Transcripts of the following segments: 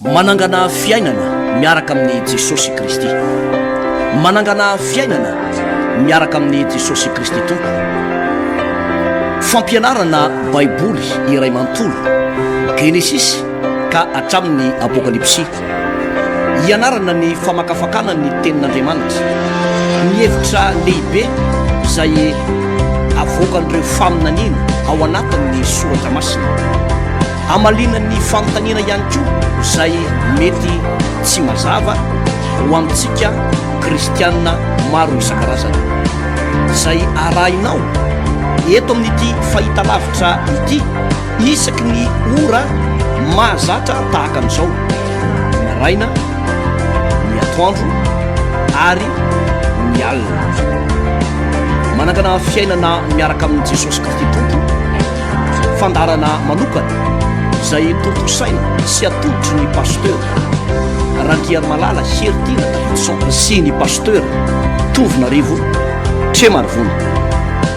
manangana fiainana miaraka amin'ny Jesosy Kristy. Manangana fiainana miaraka amin'ny Jesosy Kristy tompo. Fampianarana Baiboly iray manontolo Genesis ka hatramin'ny Apokalypsy. Ianarana ny famakafakana ny tenin'Andriamanitra, ny hevitra lehibe izay avoakan'ireo faminaniana ao anatin'ny soratra masina, amalinan'ny fanontaniana ihany koa izay mety tsy mazava ho amintsika kristianina maro isan-karazany, izay arahinao eto amin'ity fahitalavitra ity isaky ny ora mahazatra tahaka an'izao, ny araina, ny atoandro ary ny alina. Manangana fiainana miaraka amin'ny Jesosy Kristy tompo, fandarana manokana izay tontosaina sy atolotry ny pasteur Randriary Malala Heritiana Davidson sy ny pasteur Tovinarivo Tremarivony.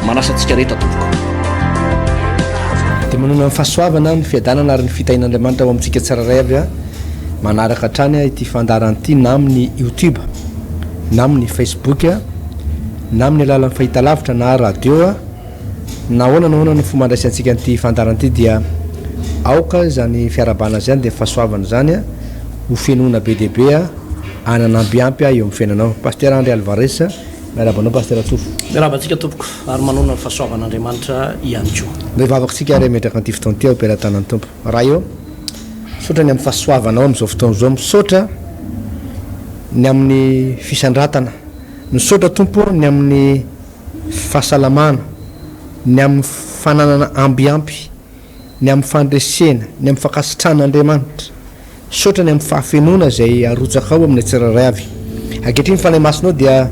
Manasa antsika rehetra tompoko. Dia manana ny fahasoavana ny fiadanana ary ny fitahin'Andriamanitra ao amintsika tsiraray avy manaraka hatrany ity fandarana ity na amin'ny YouTube, na amin'ny Facebook, na amin'ny alalan'ny fahitalavitra na radio, na ahoana ny fomba andraisantsika an'ity fandarana ity dia aoka zany fiarabana zany dia fahasoavana zany ho fianoana be deaibe ananambiampy eo amin'ny fiainanao. Pasteur André Alvarez, miarabanao Pasteur Tofo. Miarabantsika tompoko ary manona ny fahasoavan'Andriamanitra ihany koa. Mivavakantsika ary metraka an'ity fotoana ity ao am-pelantanan'ny tompo. Raha eo misaotra ny amin'ny fahasoavanao amin'izao fotoana izao, misaotra ny amin'ny fisandratana, misaotra tompo ny amin'ny fahasalamana, ny amin'ny fananana ambiampy, ny amin'ny fandresena, ny amin'ny fankasitran'Andriamanitra, misaotra ny amin'ny fahafenoana izay arotsaka ao amin'ny tsiraray avy. Ankehitriny fanahy masonao dia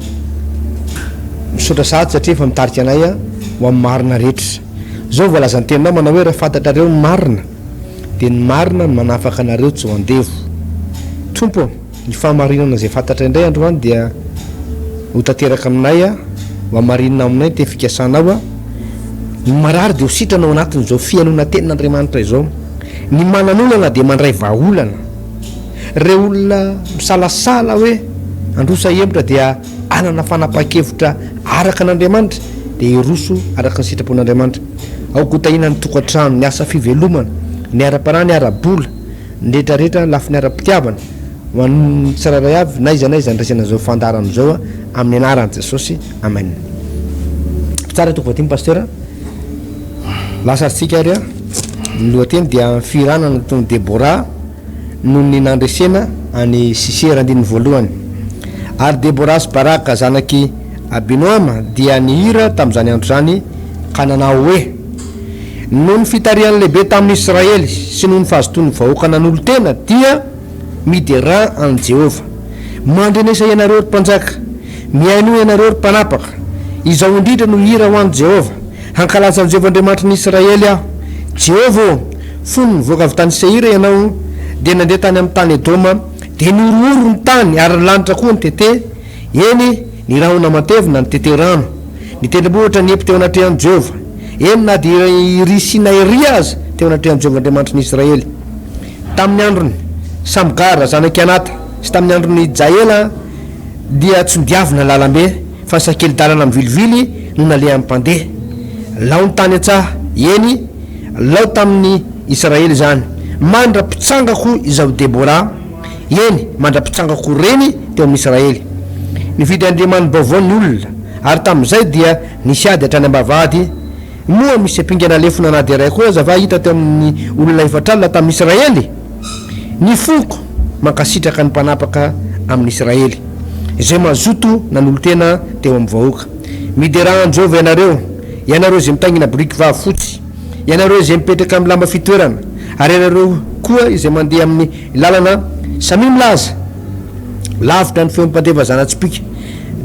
misaotra sahady satria efa mitarika anay ho amin'ny marina rehetra. Zao voalazany teninao manao hoe raha fantatrareo ny marina dia ny marina no manafaka anareo tsy ho andevo. Tompo, ny fahamarinana izay fantatra indray androany dia ho tanteraka aminay ho hamarinina aminay te fikasanao ny marary dia ho sitranao anatin'izao fianona tenin'Andriamanitra izao. Ny mananolana dia mandray vahaolana. Ireo olona misalasala hoe androsa hevitra dia anana fanapa-kevitra araka an'Andriamanitra dia iroso araka ny sitrapon'Andriamanitra. Ao kotahina ny tokantrano, ny asa fivelomana, ny ara-panahy, ny ara-bola, ny rehetrarehetra lafi ny ara-pitiavana ho an'ny tsiraray avy na iza ndraisana izao fandarana izao amin'ny anaran'i Jesosy. Amen. Mpitsara toko vatiny pasteur, lasatsika ary ny lohateny dia firanana tony Debora noho ny nandresena any Sisera andininy voalohany. Ary Debora sy Baraka zanaky Abinoama dia nihira tamin'izany andro zany ka nanao hoe noho ny fitarian'ny lehibe tamin'ny Israely sy noho ny fahazotoan'ny vahoaka nanolo tena dia midera an'i Jehova. Mandrenesa ianareo ry mpanjaka, miaino ianareo ry mpanapaka, izao indrindra no hira ho an'i Jehova, hankalaza an'i Jehova Andriamanitra ny Israely aho. Jehova fony nivoaka avy tany Seira ianao dia nandeha tany amin'ny tany Edoma dia niorooro ny tany ary ny lanitra koa ny tete. Eny ny rahona matevina ny tete rano, ny tendrombohitra ny epo teo anatrehan'i Jehova. Eny na dia risina ery aza teo anatrehan'i Jehova Andriamanitra ny Israely. Tamin'ny androny Samgara zanaky Anata sy tamin'ny androny Jaela dia tsy nidiavina lalambe fa sakely dalana amin'ny vilivily no nalehan'ny mpandeha. Lao ny tany antsaha, eny lao tamin'ny Israely zany. Mandra-pitsangako izao Debora, eny mandra-pitsangako reny teo amin'ny Israely. Nividy andriamany baovao ny olona ary tamin'izay dia nisy ady hatrany ambavady. Moa misy ampingana lefona nady iray koa zava hita teo amin'ny olona efatralina tamin'ny Israely. Ny foko mankasitraka ny mpanapaka amin'ny Israely izay mazoto nanolo tena teo amin'ny vahoaka. Miderahan Jehova ianareo izay mitangina biriky vahafotsy, ianareo izay mipetraka amin'ny lamba fitoerana, ary ianareo koa izay mandeha amin'ny lalana samy milaza lavitra ny feom-pandeva zanatsipika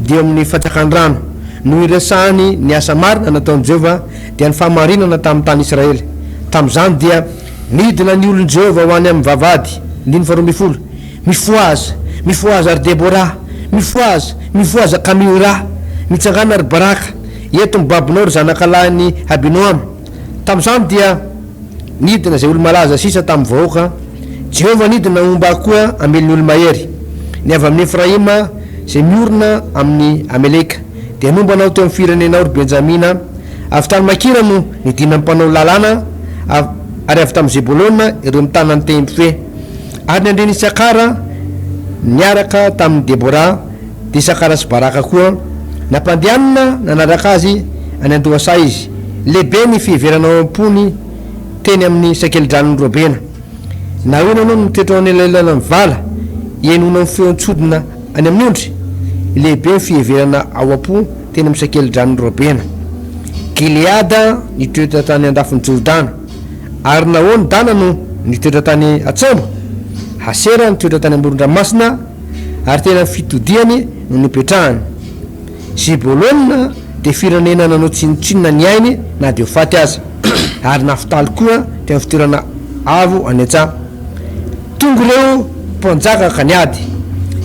dia amin'ny fatsakan-drano no iresahany ny asa marina nataon'i Jehova dia ny fahamarinana tamin'ny tany Israely. Tamin'izany dia nidina ny olon'i Jehova ho any amin'ny vavady ndiny faharoa mifoaza ary Debora, mifoaza Kamira, mitsangana ary Baraka eto ny babinao ry zanakalahin'ny Abinoama. Tamin'izany dia nidina izay olo malaza sisa tamin'ny vahoaka Jehova nidina omba koa amel'ny olo mahery ny avy amin'ny Efraima zay miorina amin'ny Ameleka dia nombanao teo amin'ny firenenao ry Benjamina avy tany Makira no nidina mpanao lalàna ary avy tamin'ny Zebolona ireo mitana ny teny fe ary ny andreny Isakara niaraka tamin'ny Debora dia Isakara sy Baraka koa nampandehanana nanaraka azy any Andohasa izy lehibe ny fiheveranao am-pony teny amin'ny Sekelidran'ny Robena na hoe nanao no mitoetra any elaelana mivala ienona ny feontsodina any amin'ny ondry lehibe ny fiheverana ao am-po teny amin'ny Sekelidran'ny Robena Gileada nitoetra tany andafin'ny Jordana ary Naony dana no nitoetra tany Atsambo Hasera nitoetra tany amoron-dranomasina ary tena fitodiany no nipetrahany Zibolona dia firenena nanao tsinotsinona ny ainy na dia ho faty aza ary Naftaly koa dia fitorana avo any an-tsaha tonga ireo mpanjaka ka niady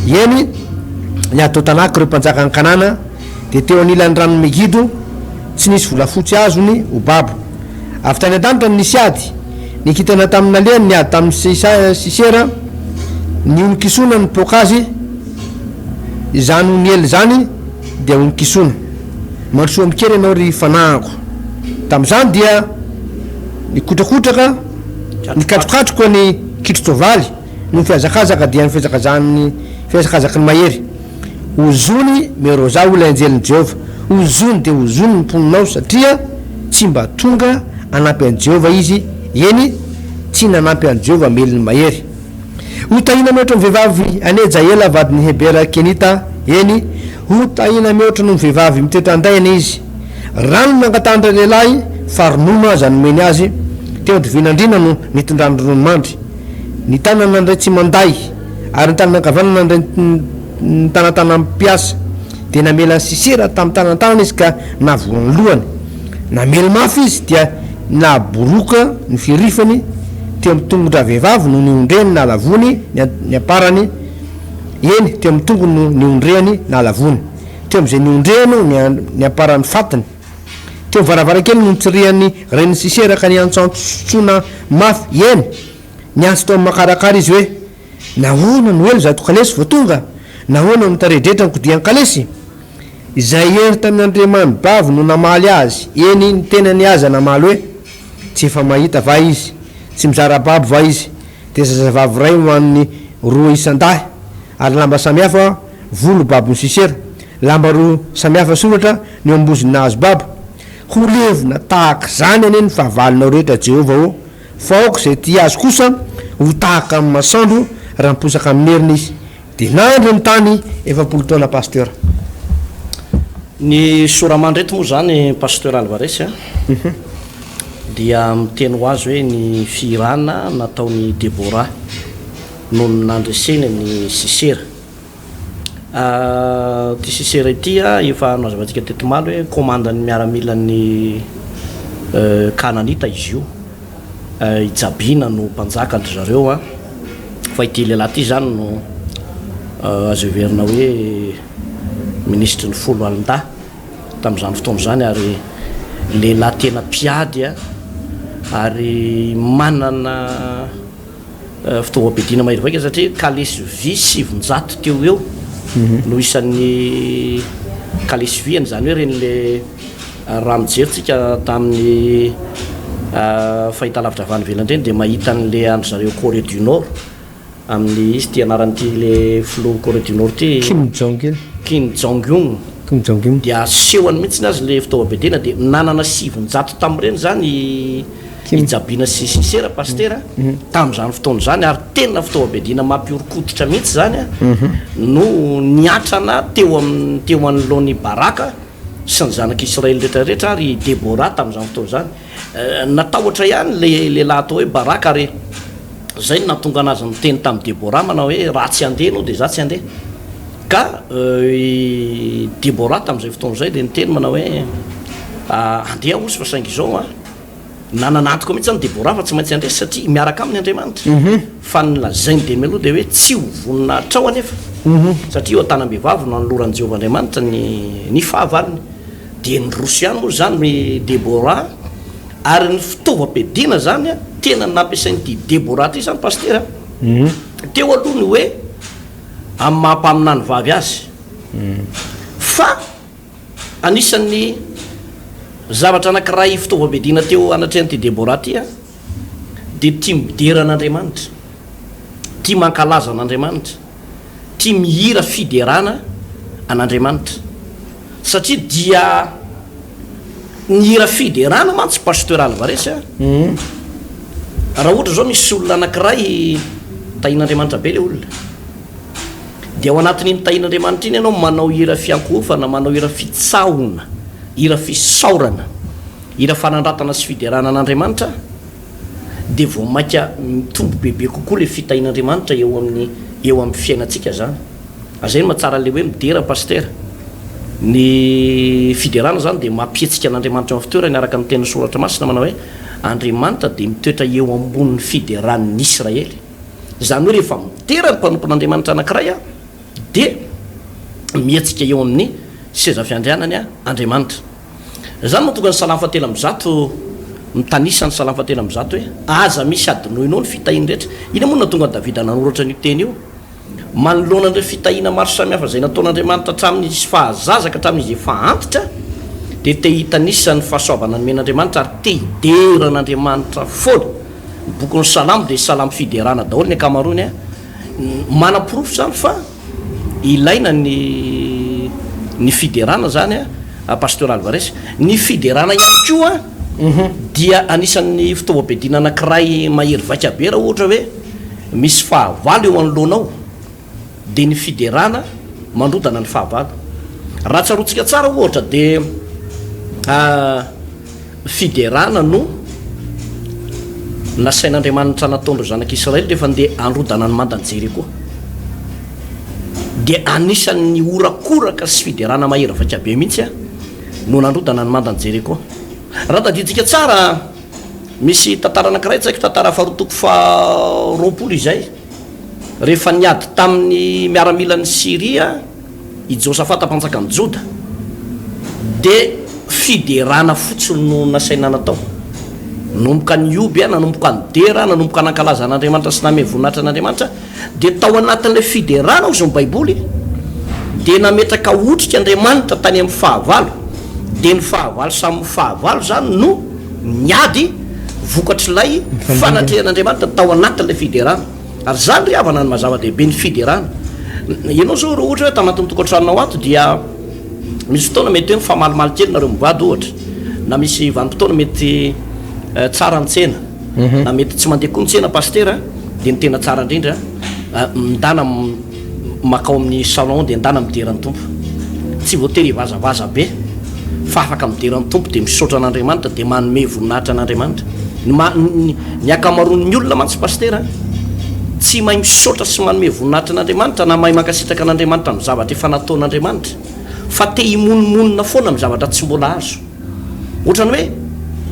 eny niady tao tanaky ireo mpanjaka ny Kanana dia teo anilan'ny rano Megido tsy nisy volafotsy azony ho babo avy tany an-danitra nisy ady nikitana tamin'ny alehany niady tamin'ny Sisera ny onikisona ny pokazy izany ho niely zany dia onikisona mandrosoa mikery ianao ry fanahako tamin'izany dia nikotrakotraka nikatrokatroka ny kitro-tovaly no fiazakazaka dia ny fiazakazaka ny mahery ozony meroza ho ilay anjelin'i Jehova ozony dia ozony ny mponinao satria tsy mba tonga anampy an'i Jehova izy eny tsy nanampy an'i Jehova meliny mahery ho tahina mihoatra ny vehivavy ane Jaela vadin'ny Hebera Kenita eny ho tahina mihoatra no vehivavy mitoetra andaina izy rano nangatandra lehilahy fa ronono aza nomeny azy teo divinandrina no nitondrany ronono mandry ny tanana nandray tsy manday ary ny tanana ankavanana nandray ny tanatana mpiasa dia namela Sisera tamin'ny tanantanana izy ka navorony lohany namely mafy izy dia naboroka ny firifany teo amin'ny tongotra vehivavy no niondreny na lavony ny aparany eny teo amin'ny tongony no niondrehany na lavony teo amin'izay niondrehany ny aparany fatiny teo varavarankely no nitsirihan'ny reniny Sisera ka niantsantsotsona mafy eny niantso tao amin'ny makarakara izy hoe nahoana no elo zato kalesy vao tonga nahoana no taredretra ny kodian'ny kalesy izay ery tamin'ny Andriamany bavy no namaly azy eny ny tenany aza namaly hoe tsy efa mahita va izy tsy mizara babo va izy dia zazavavy ray hoan'ny roa isan-dahy ary lamba samihafa volo babony Sisera lamba roa samihafa soratra ny ambozina azy babo ho levina tahaka zany ane ny fahavalonao rehetra Jehova o fa aoko izay ty azy kosa ho tahaka amin'ny masandro raha miposaka amin'ny heriny izy dia nandro ny tany 70 taona pasteur ny soramandreto moa zany pasteur Alvarez dia miteny ho azy hoe ny firana nataony Debora noho ny nandreseny ny Sisera ty Sisera ity efa nazavantsika tetomalo hoe komandany miaramilan'ny Kananita izy io ijabiana no mpanjaka ndry zareo fa ity lehilahy ty zany no azo heverina hoe ministry ny folo alin-da tamin'izany fotoana zany ary lehilahy tena mpiady ary manana fitaovam-piadiana mahery vaika satria kalesy vy 700 teo eo no isan'ny kalesy vyany zany hoe renyle raha mijerytsika tamin'ny fahitalavitra avany velandreny dia mahita n'le andro zareo Corée du Nord amin'ny izy ty anaran'ity le filoha Corée du Nord ty Kim Jong-un dia asehony mihitsy azy le fitaovam-piadiana dia nanana 700 tamin'ireny zany ijabiana sy Sisera pasteur tamin'izany fotoana zany ary tena fitaovam-piadiana mampiorokoditra mihitsy zany no niatrana teo anoloan'ny Baraka sy ny zanak'Israely rehetrarehetra ary Debora tamin'izany fotoana zany natahotra ihany lehilahy atao hoe Baraka ary zay natonga anazy miteny tamin'ny Debora manao hoe raha tsy andeha anao dia za tsy andeha ka Debora tamin'izay fotoana zay dia niteny manao hoe andeha osy fa saingy izao nananantoko mihitsy zany Debora fa tsy maintsy andeha satria miaraka amin'ny Andriamanitra fa nylazainy dia meloha dia hoe tsy ho vonina trao anefa satria eo an-tanam-behivavy no anoloran'i Jehovah Andriamanitra ny fahavaliny dia ny Rosiany moa zany Debora ary ny fitaovam-piadiana zany tena nampiasain'ity Debora ty zany pasteur teo aloha ny hoe amin'ny mahampaminany vavy azy fa anisan'ny zavatra anankiray fitaovam-bedina teo anatrehany ty Debora ty a de tia midera an'Andriamanitra, tia mankalaza an'Andriamanitra, tia mihira fiderana an'Andriamanitra satria dia mihira fiderana mantsy pastoraly varesy a raha ohatra zao misy olona anankiray tahin'Andriamanitra be le olona de ao anatin'iny tahin'Andriamanitra iny ianao manao hira fiankofana, manao hira fitsahona, hira fisaorana, hira fanandratana sy fiderana an'Andriamanitra de vao maika mitombo bebe kokoa le fitahin'Andriamanitra eo amin'ny fiainantsika zany. Azay mahatsara le hoe midera paster ny fiderana zany de mampietsika an'Andriamanitra amin'ny fitoerany araka amin'ny teny soratra masina manao hoe Andriamanitra de mitoetra eo ambonin'ny fideran'ny Israely. Zany hoe rehefa midera ny mpanompon'Andriamanitra anankiray a de mietsika eo amin'ny seza fiandrianany a Andriamanitra. Zany mahatonga ny salamy fahatelo amby zato mitanisa ny salamy fahatelo amby zato hoe aza misy adinoinao ny fitahiny rehetra. Ina moa natonga Davida nanoratra n'io teny io manoloana an'ireo fitahina maro samihafa zay nataon'Andriamanitra hatramin'izy fahazazaka hatramin'izy efa antitra de te hitanisa ny fahasoavana nomen'Andriamanitra ary te hideran'Andriamanitra foana. Ny bokon'ny salamo de salamo fiderana daholo ny akamarony a manam-porofo zany fa ilaina ny fiderana zany a pastoraly varesy. Ny fiderana ihany koa dia anisan'ny fitaovam-bedina anankiray mahery vaika be raha ohatra hoe misy fahavalo eo anoloanao de ny fiderana mandrodana ny fahavalo. Raha tsarotsika tsara ohatra de fiderana no nasain'Andriamanitra nataondro zanak'Israely rehefa ndeha androdana ny mandanjery koa de anisan'ny orakoraka sy fiderana mahery vaika be mihitsy a no nandrodana ny mandanjery koa. Raha tadiditsika tsara misy tantara anankiray tsaiko tantara faharotoko roapolo izay rehefa niady tamin'ny miaramilan'ny Siria i Josafata mpanjaka ny Joda de fiderana fotsiny no nasaina natao nanomboka ny ioby a nanomboka ny dera nanomboka nankalaza an'Andriamanitra sy name voninahitra an'Andriamanitra de tao anatin'ilay fiderana ozy ny Baiboly de nametraka otrika Andriamanitra tany amin'ny fahavalo de ny fahavalo samy fahavalo zany no niady vokatr'ilay fanatrehan'Andriamanitra tao anatin'ilay fiderana. Ary zany ry havana ny mazava-dehibe ny fiderana. Ianao zao raha ohatra hoe tanatin'ny tokantranonao ato dia misy fotoana mety hoe mifamalimaly kely nareo mivady ohatra na misy vanim-potoana mety tsara ny tsena na mety tsy mandeha koa ny tsena pastera de ny tena tsara indrindra mindana makao amin'ny salon de ndana mideran'ny tompo tsy voatery vazavaza be fa afaka mideran'ny tompo de misaotra an'Andriamanitra de manome voninahitra an'Andriamanitra. Ny akamaroan'ny olona mantsy pastera tsy mahay misaotra sy manome voninahitra an'Andriamanitra na mahay mankasitraka an'Andriamanitra amin'ny zavatra efa nataon'Andriamanitra fa te himonomonina foana amin'ny zavatra tsy mbola azo. Ohatrany hoe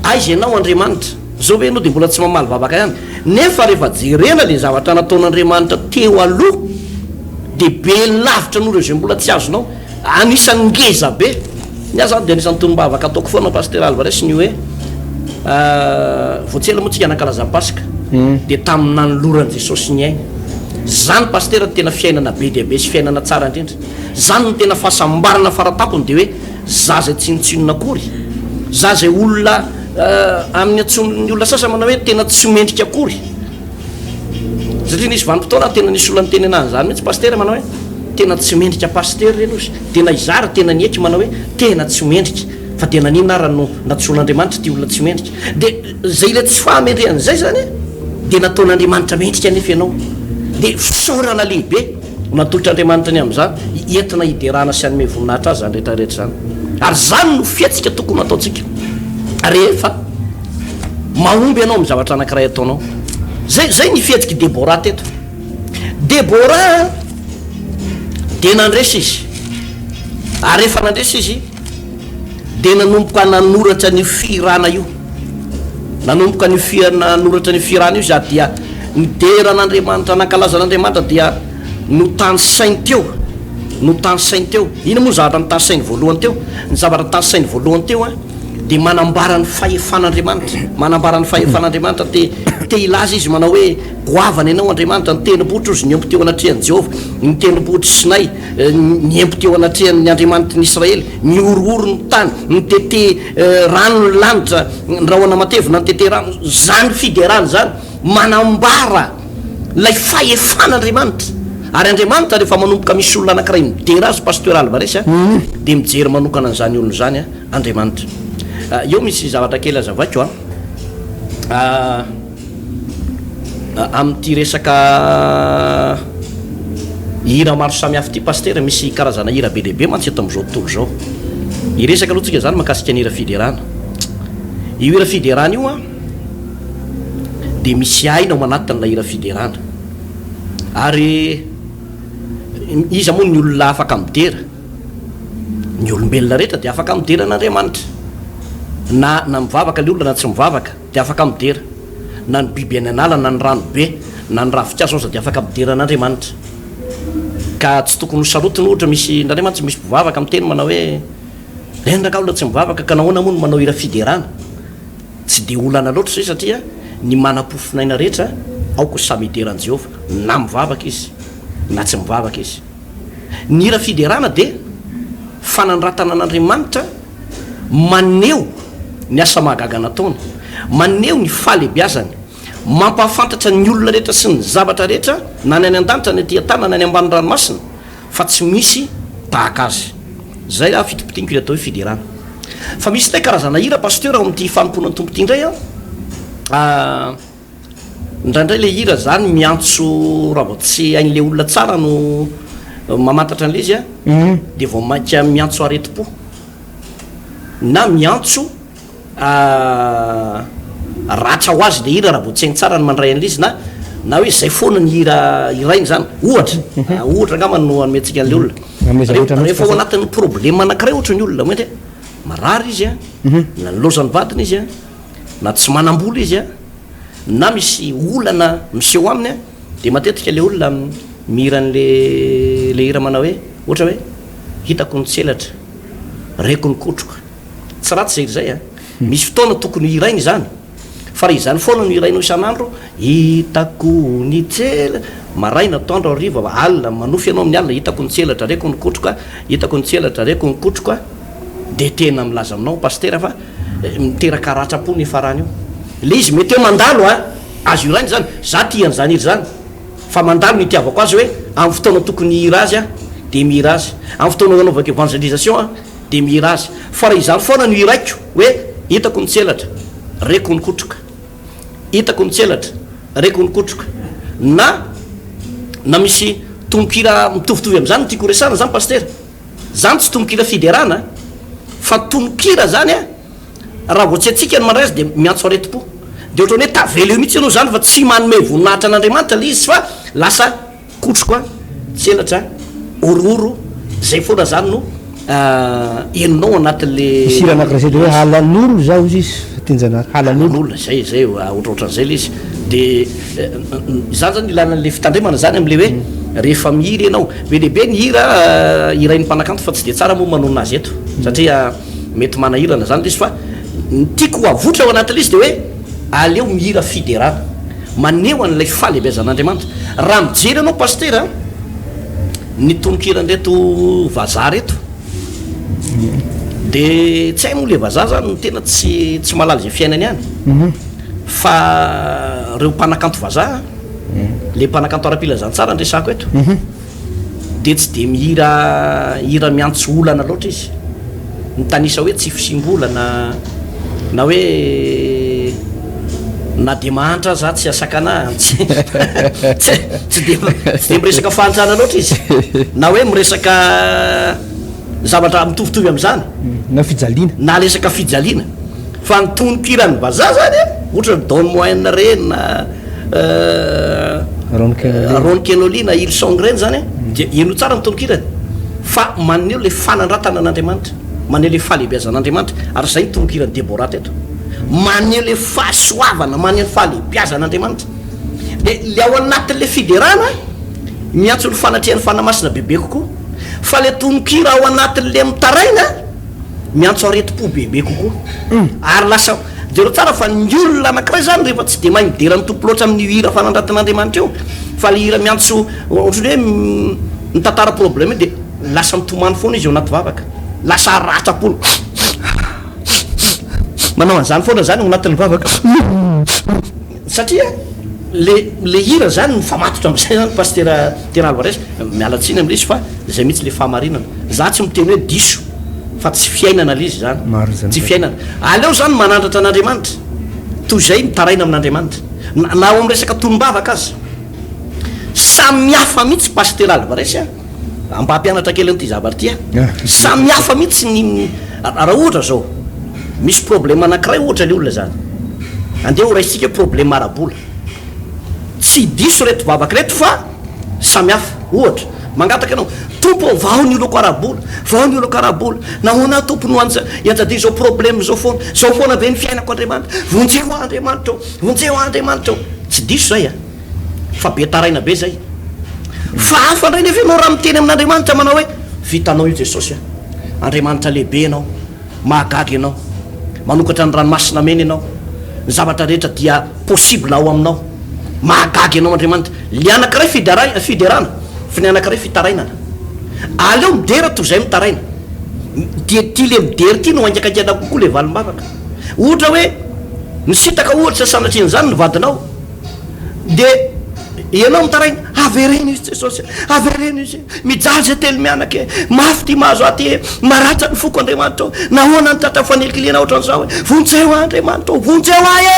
aiza ianao Andriamanitra zao hoe ianao de mbola tsy mamaly vavaka ihany nefa rehefa jerena le zavatra nataon'Andriamanitra teo aloha de be lavitra noho ireo zay mbola tsy azonao anisan'ny ngeza be. Ny azy zany de anisan'ny tonom-bavaka ataoko foana pastoraly varesy ny hoe voatsela moa tsika nankalaza Pasika de tamin'ny nanoloran'i Jesosy ny aina. Zany pastera tena fiainana be dia be sy fiainana tsara indrindra. Zany no tena fahasambarana faratapony de hoe za zay tsinotsinona akory, za zay olona amin'ny atson'ny olona sasa manao hoe tena tsy mendrika akory. Satria nisy vanim-potoana tena nisy olona nyteny anazy zany mihitsy pastera manao hoe tena tsy mendrika pastera reny ozy, tena izara tena nieky manao hoe tena tsy mendrika fa tena nino ara no natsoan'Andriamanitra ty olona tsy mendrika de zay le tsy fahamendrehan'izay zany de nataon'Andriamanitra mendrika nefa ianao de fisaorana lehibe natolotr'Andriamanitra ny amin'izany entina hiderana sy anome voninahitra azy zany rehetrarehetra zany. Ary zany no fiatsika tokony ataontsika rehefa mahomby ianao amin'ny zavatra anankiray ataonao. Zay ny fiatsiky Debora teto. Debora de nandresy izy ary rehefa nandresy izy de nanomboka nanoratra ny firana io, nanomboka ny nanoratra ny firana io za dia nideran'Andriamanitra nankalaza an'Andriamanitra dia no tany sainy teo, no tany sainy teo. Ina moa zavatra ny tany sainy voalohany teo? Ny zavatra tany sainy voalohany teo a dia manambara ny fahefan'andriamanitra manambara ny fahefan'andriamanitra te ilaza izy manao hoe goavana ianao andriamanitra ny tendrombohitra ozy ny empo teo anatrehan'i Jehovah ny tendrombohitra Sinay ny empo teo anatrehan'ny andriamanitra ny Israely ny orooro ny tany ny tete rano ny lanitra ny rahona matevina ny tete rano zany fiderana zany manambara lay fahefan'andriamanitra ary andriamanitra rehefa manomboka misy olona anankiray midera azy pastoral varesy dia mijery manokana n'izany olona zany andriamanitra eo misy zavatra kely azavako amin'ity resaka hira maro samihafa ty pastera misy karazana hira be lehibe mantsy eto amin'izao tontolo zao iresaka aloha tsika zany mahakasika ny hira fiderana io hira fiderana io dia misy aina ao manatin'ilay hira fiderana ary izy moa ny olona afaka midera ny olombelona rehetra dia afaka midera n'andriamanitra na mivavaka le olona na tsy mivavaka dia afaka midera na ny biby any anala na ny rano be na ny ravinkazo oza dia afaka midera n'andriamanitra ka tsy tokony hosarotiny ohatra misy n'andriamanitra misy mpivavaka miteny manao hoe endraka olona tsy mivavaka ka nahoana moa no manao hira fiderana tsy dia olana loatra zay satria ny manam-pofinaina rehetra aoko samy hideran'i Jehovah na mivavaka izy na tsy mivavaka izy ny hira fiderana dia fanandratana an'andriamanitra maneho ny asa mahagaga nataony maneho ny fahalebiazany mampahafantatra ny olona rehetra sy ny zavatra rehetra na ny any an-danitra ny aty an-tany na ny ambany ranomasina fa tsy misy tahaka azy zay fitopitianiko io atao hoe fiderana fa misy tay karazana hira pasteur ao amin'ity fanompoana ny tompo ity indray indraindray le hira zany miantso raha vao tsy hain'le olona tsara no mamantatra an'le izy dia vao mainka miantso aretim-po na miantso ratra ho azy le hira raha vao tsy hainy tsara ny mandray an'le izy na hoe zay foana ny hira irainy zany ohatra angamba no anometsika an'le olona rehefa ao anatin'ny problème anankiray ohatra ny olona mety marary izy na nylozany vadina izy na tsy manam-bola izy na misy olana miseho aminy dia matetika le olona mihiran'le hira manao hoe ohatra hoe hitako ny tselatra reko ny kotroka tsy ratsy zay misy fotoana tokony hirainy zany fa raha izany foana no hirainao isan'andro hitako ny tsela maraina atoandro ariva alina manofy ianao amin'ny alina hitako ny tselatra reko ny kotroka hitako ny tselatra reko ny kotroka dia tena milaza aminao pastera fa miteraka ratrapo ny farany io le izy mety eo mandalo azo irainy zany za tian'izany hira zany fa mandalo ny tiavako azy hoe amin'ny fotoana tokony hira azy dia mihira azy amin'ny fotoana anaovako evangelisation dia mihira azy fa raha izany foana no hiraiko hoe hitako ny tselatra reko ny kotroka hitako ny tselatra reko ny kotroka na misy tombokira mitovitovy amin'izany no tiako resana zany pastera zany tsy tombokira fiderana fa tombokira zany raha vao tsy atsika ny mandray azy dia miantso aretim-po dia ohatrany hoe tavela eo mihitsy ianao zany fa tsy manome voninahitra an'andriamanitra le izy fa lasa kotroka tselatra orooro zay foana zany no enonao anatin'le isira anakira zay hoe halan'olo zao izy izy fatinjanary halan'olona zay ohatraohatran'izay le izy dia zany zany ilanan'le fitandremana zany am'le hoe rehefa mihira ianao be lehibe ny hira irain'ny mpanakanto fa tsy dia tsara moa manona azy eto satria mety manahirana zany le izy fa tiako avotra ao anatin'le izy dia hoe aleo mihira fiderana maneho an'ilay fahalebiazan'andriamanitra raha mijery anao pastera ny tononkirandreto vazaha reto dia tsy hay moa le vazaha zany no tena tsy malala zay fiainany ihany fa reo mpanakanto vazaha le mpanakanto ara-pilazany tsara ndresako eto dia tsy dia mihira miantso olana loatra izy nytanisa hoe tsy fisimbolana na hoe na dia mahantra za tsy asakana tsy dia miresaka fahantrana loatra izy na hoe miresaka zavatra mitovitovy amin'izany na fijaliana na resaka fijaliana fa ny tononkirany vazaha zany ohatra ny don moine reny na ron kenoli na ilsong reny zany dia eno tsara ny tononkirany fa maneho le fanandratana an'andriamanitra maneho le fahalebiazan'andriamanitra ary zay ny tononkirany deborata eto maneho le fahasoavana maneho fahalebiazan'andriamanitra dia le ao anatin'le fiderana miantso ny fanatrehan'ny fanamasina bebe kokoa fa le tononkira ao anatin'le mitaraina miantso areti-po bebe kokoa ary lasa dereo tsara fa ny olona anankiray zany rehefa tsy de mahay midera ny tompo loatra amin'ny hira fanandratin'andriamanitra eo fa le hira miantso ohatrany hoe mitantara problème de lasa mitomany foana izy eo anaty vavaka lasa ratsapolo manao an'izany foana zany ao anatin'ny vavaka satria le hira zany mifamatotra am'zay zany paster tena alvarès mialatsiny am'le izy fa zay mihitsy le fahamarinana za tsy miteny hoe diso fa tsy fiainana le izy zany tsy fiainana aleo zany manandratra an'andriamanitra toy zay mitaraina amin'andriamanitra na ao am resaka tolombavaka azy samihafa mihitsy paster alvarès ambampianatra kely an'ity zavatra ty samihafa mihitsy ny raha ohatra zao misy problème anankiray ohatra le olona zany andeha ho raisika problème arabola tsy diso reto vavaka reto fa samihafa ohatra mangataka anao tompo vao ny oloko arabola vao ny oloko arabola nahoana tompo no ianjady zao problème zao foana ve ny fiainako andriamanitra vonjeo andriamanitra vonjeo andriamanitra tsy diso zay fa be taraina be zay fa hafa ndray nefa anao raha miteny amin'andriamanitra manao hoe vitanao io jesosy andriamanitra lehibe ianao mahagaga ianao manokatra ny ranomasina mena ianao ny zavatra rehetra dia possible ao aminao mahagaga ianao andriamanitra le anankiray fiderana fa ny anankiray fitarainana aleo midera toy zay mitaraina de ty le midery ty no angakangana kokoa le valim-bavaka ohatra hoe misitaka ohatra sanatrin' zany ny vadinao de ianao mitaraina averena izy jesosy averena izy mijaly zay telo mianaka mafy ty mahazo aty maratsa ny foko andriamanitra nahoana ny tratra fanelykilena ohatran'izao hoe vonjeo andriamanitra vonjeo ahy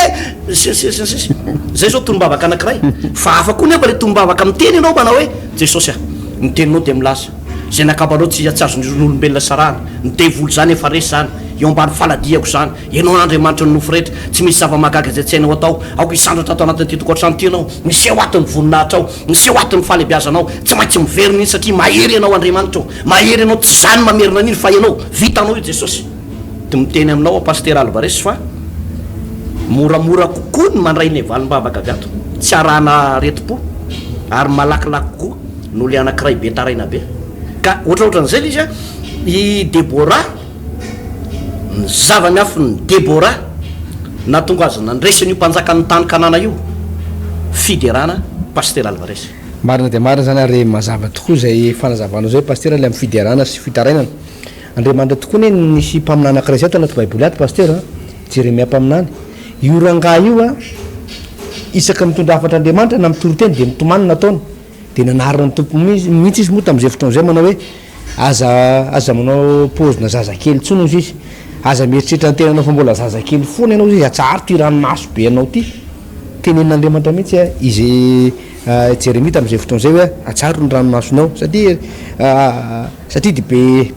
zay zao tolombavaka anankiray fa afa koa nefa le tolombavaka miteny ianao manao hoe jesosy ny teninao de milaza zay nakapalao tsy atsazon'olombelona sarana ny devoly zany efa resy zany eo ambany faladiako zany ianao n'andriamanitra ny nofo rehetra tsy misy zava-magaga zay tsy hainao atao aoko isandratra atao anatin'ny tytokoatrano ty ianao miseho atin'ny voninahitra ao miseho atin'ny falebiazanao tsy maintsy miverina iny satria mahery ianao andriamanitra mahery ianao tsy zany mamerina an'iny fa ianao vitanao io jesosy de miteny aminao a paster alvarès fa moramora kokoa ny mandray ny valim-bavaka avy ato tsy arahana reti-po ary malakilaky kokoa no le anankiray be taraina be ka ohatraohatran'izay le izy i debora ny zava-miafy ny debora na tonga azy nandresany io mpanjaka ny tany kanana io fiderana paster alvarès marina de marina zany ary mazava tokoa zay fanazavanao zay paster le amy fiderana sy fitarainana andriamanitra tokoa ny nisy mpaminana anankiray zay ato anaty baiboly ato paster jeremia mpaminany io ranga io isaka mitondra afatr'andriamanitra na mitoroteny de mitomanina ataony de nanarina ny tompo mihitsy izy moa tam'izay fotoana zay manao hoe aza manao pozina zazakely tsony izy izy aza mieritreritra ny tenanao fa mbola zazakely foana ianao izy atsary ty ranomaso be anao ty tenenin'andriamanitra mihitsy izy jeremia tam'izay fotoana zay hoe atsary ny ranomasonao satria de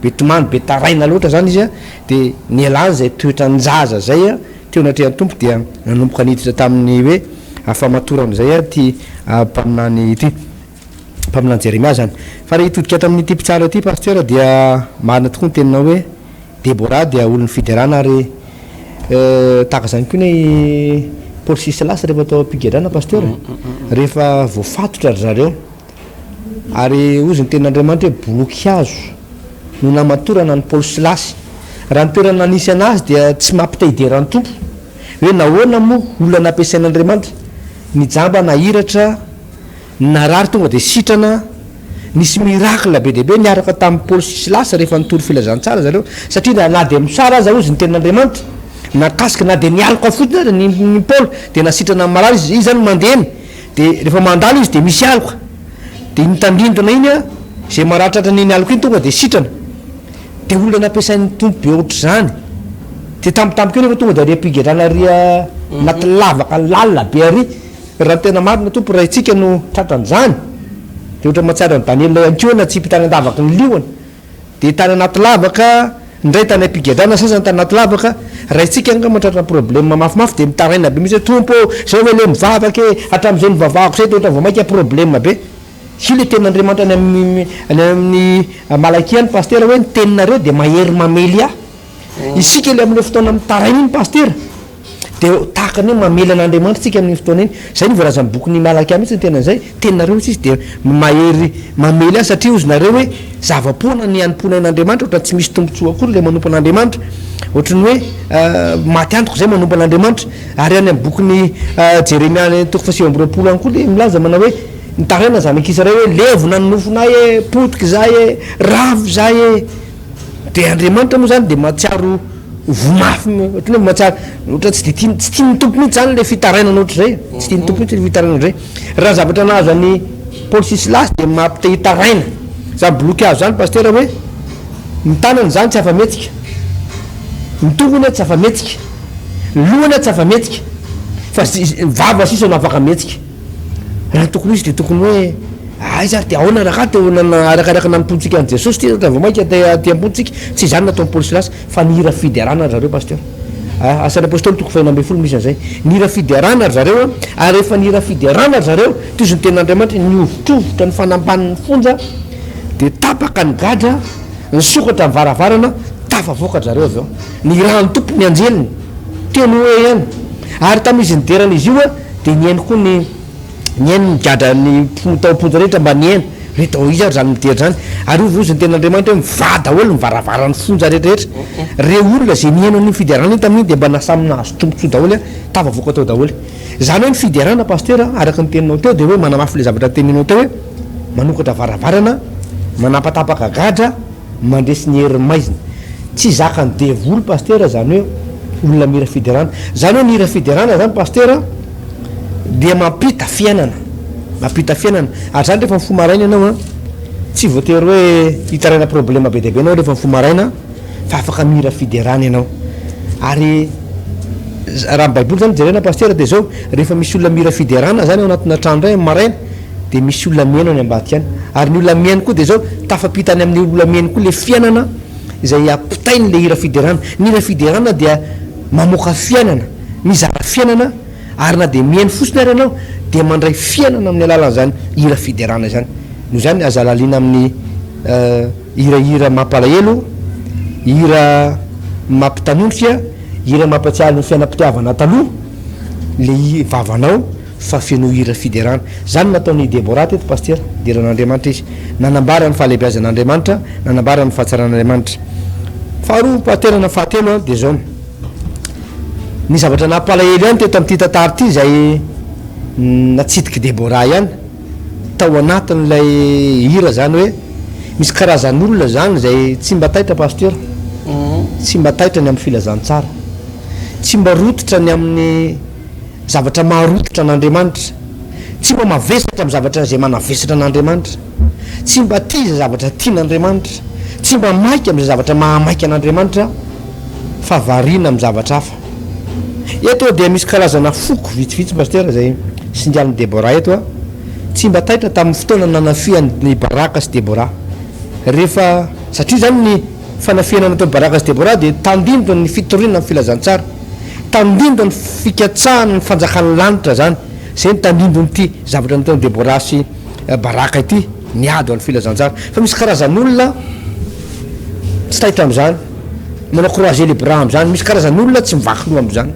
be tomany be taraina loatra zany izy de ny alany zay toetra njaza zay teo anatrehan'ny tompo dia nanomboka niditra tamin'ny hoe afamatorana zay ty mpaminany ty mpaminany jeremia zany fa re hitodika ato amin'ny ty mpitsara ty paster dia marina tokoa ny teninao hoe debora dia olon'ny fiderana ary taka zany koa ny paul sislas rehefa atao ampigerana paster rehefa voafatotra ry zareo ary ozy ny tenin'andriamanitra hoe boloky hazo no namatorana ny paul silasy raha ny toerana nanisy anazy dia tsy mampitaiderany tompo hoe nahoana moa olona nampiasain'andriamanitra nijamba nahiratra narary tonga de sitrana nisy miracle be dehibe niaraka tamin'ny paul sislas rehefa nitory filazantsara zareo satria na de misara aza ozy ny tenin'andriamanitra nakasika na de nialoko fotsiny ny paul de nasitrana marary izy zany mandehany de rehefa mandalo izy de misy aloka de nitandrindrona iny zay maratratra niny aloko iny tonga de sitrana de olona nampiasain'ny tompo be ohatra zany de tampotampoka nefa tonga de ary ampigerana ria naty lavaka lalina be ary raha tena marina tompo raha itsika no tratran'zany de ohatra matsara ny daniel ankiona tsy mpitany andavaka ny lioana de tany anaty lavaka ndray tany ampigerana sasany tany anaty lavaka raha itsika nga matratra problème mafimafy de mitaraina be misy tompo zay hoe le mivavaka hatram'izay nivavahako zay de ohatra vao mainka problème be sy le tenin'andriamanitra any amin'ny malakiany paster hoe ny teninareo de mahery mamely isika le amin'le fotoana mitaraina iny paster de tahaka ny mamela an'andriamanitra tsika amin'ny fotoana iny zay ny voalaza ny boky ny malaka mihitsy ny tena zay teninareo mihitsy izy de mahery mamely azy satria ozy nareo hoe zava-pona ny anom-pona an'andriamanitra ohatra tsy misy tombontsoa akory le manompo an'andriamanitra ohatrany hoe maty antoko zay manompo an'andriamanitra ary any amin'ny boky ny jeremia toko fa 7 any koa le milaza manao hoe nitaraina zanak'Israely hoe levona ny nofonay e potiky zay e ravo zay e de andriamanitra moa zany de matsiaro vomafy ohatrany hoe matsiaro ohatra tsy de tsy tiany tompo mihitsy zany le fitarainana ohatra zay tsy tiany tompo mihitsy le fitarainana zay raha zavatra nahazo any Paul Silas de mampite hitaraina za bloky azo zany pasteur hoe ny tanany zany tsy afa-metsika ny tongony tsy afa-metsika lohany tsy afa-metsika fa vava sisa no afaka metsika raha tokony izy de tokony hoe ay za de ahoana raha teo arakaraka nampontsika an Jesosy ty ohatra vao mainka ty ampontsika tsy zany natao Paul Silas fa nihira fidiarana zareo pasteur asan'ny apôstôly toko 2 misy an'izay nihira fidiarana zareo ary rehefa nihira fidiarana zareo ty izy ny tenin'Andriamanitra niovitrovotra ny fanamban'ny fonja de tapaka ny gadra ny sokatra ny varavarana tafavoaka zareo avy eo ny raha ny tompo ny anjeliny teny hoe ihany ary tamizy niderana izy io de niainy koa ny gadra ny taoponja rehetra mba niaina reto izy ary zany midery zany ary ovy ozy ny tenin'Andriamanitra hoe mivada daholo ny varavarany fonja rehetrarehetra re olona zay niaina ny fidiarana iny tamin'iny de mba nasamy nahazo tombotsoa daholo tafavoaka tao daholo zany hoe ny fidiarana pasteur araka ny teninao teo de hoe manamafy le zavatra teninao teo hoe manokatra varavarana manapatapaka gadra mandresy ny hery maizina tsy zaka ny devoly pasteur zany hoe olona mira fidiarana zany hoe mira fidiarana zany pasteur de mampita fiainana ary zany rehefa mifomaraina ianao tsy voatery hoe hitaraina problème be deabe anao rehefa mifomaraina fa afaka mira fidiarana ianao ary raha ny baiboly zany jerena pasteur de zao rehefa misy olona mira fidiarana zany ao anatina trano ray maraina de misy olona miaina any ambady any ary ny olona miainy koa de zao tafapitany amin'ny olona miainy koa le fiainana izay apitainy le hira fidiarana ny hira fidiarana dia mamoaka fiainana mizara fiainana ary na de miainy fosiny ary ianao de mandray fiainana amin'ny alalan'zany hira fidiarana zany no zany azalalina amin'ny hirahira mampalahelo hira mampitanontsika hira mampatsialy ny fiainam-pitiavana taloha le vavanao fa feno hira fidiarana zany nataony Debora teto pasteur diran'Andriamanitra izy nanambara ny fahalebiazan'Andriamanitra nanambara ny fahatsaran'Andriamanitra faharoa pasteur na fahatelo de zao ny zavatra nampalahelo ihany teto amin'ity tantara ty zay natsidiky Debora ihany tao anatin'lay hira zany hoe misy karazan'olona zany zay tsy mba taitra pasteur tsy mba taitra ny amin'ny filazantsara tsy mba rototra ny amin'ny zavatra maharototra an'Andriamanitra tsy mba mavesatra amin'ny zavatra zay manavesatra an'Andriamanitra tsy mba tiza zavatra tian'Andriamanitra tsy mba maika amin'izay zavatra mahamaika an'Andriamanitra fa variana amin'ny zavatra hafa eto dia misy karazana foko vitsivitsy pasteur zay sindialiny Debora eto tsy mba taitra tamin'ny fotoana nanafiany Baraka sy Debora rehefa satria zany ny fanafiana natao Baraka sy Debora de tandindro ny fitorinana amin'ny filazantsara tandindro ny fikatsahana ny fanjakan'ny lanitra zany zay ny tandindro nyty zavatra natao Debora sy Baraka ity niady amin'ny filazantsara fa misy karazan'olona tsy taitra am'zany manao croiser les bras am'zany misy karazan'olona tsy mivaky loha am'zany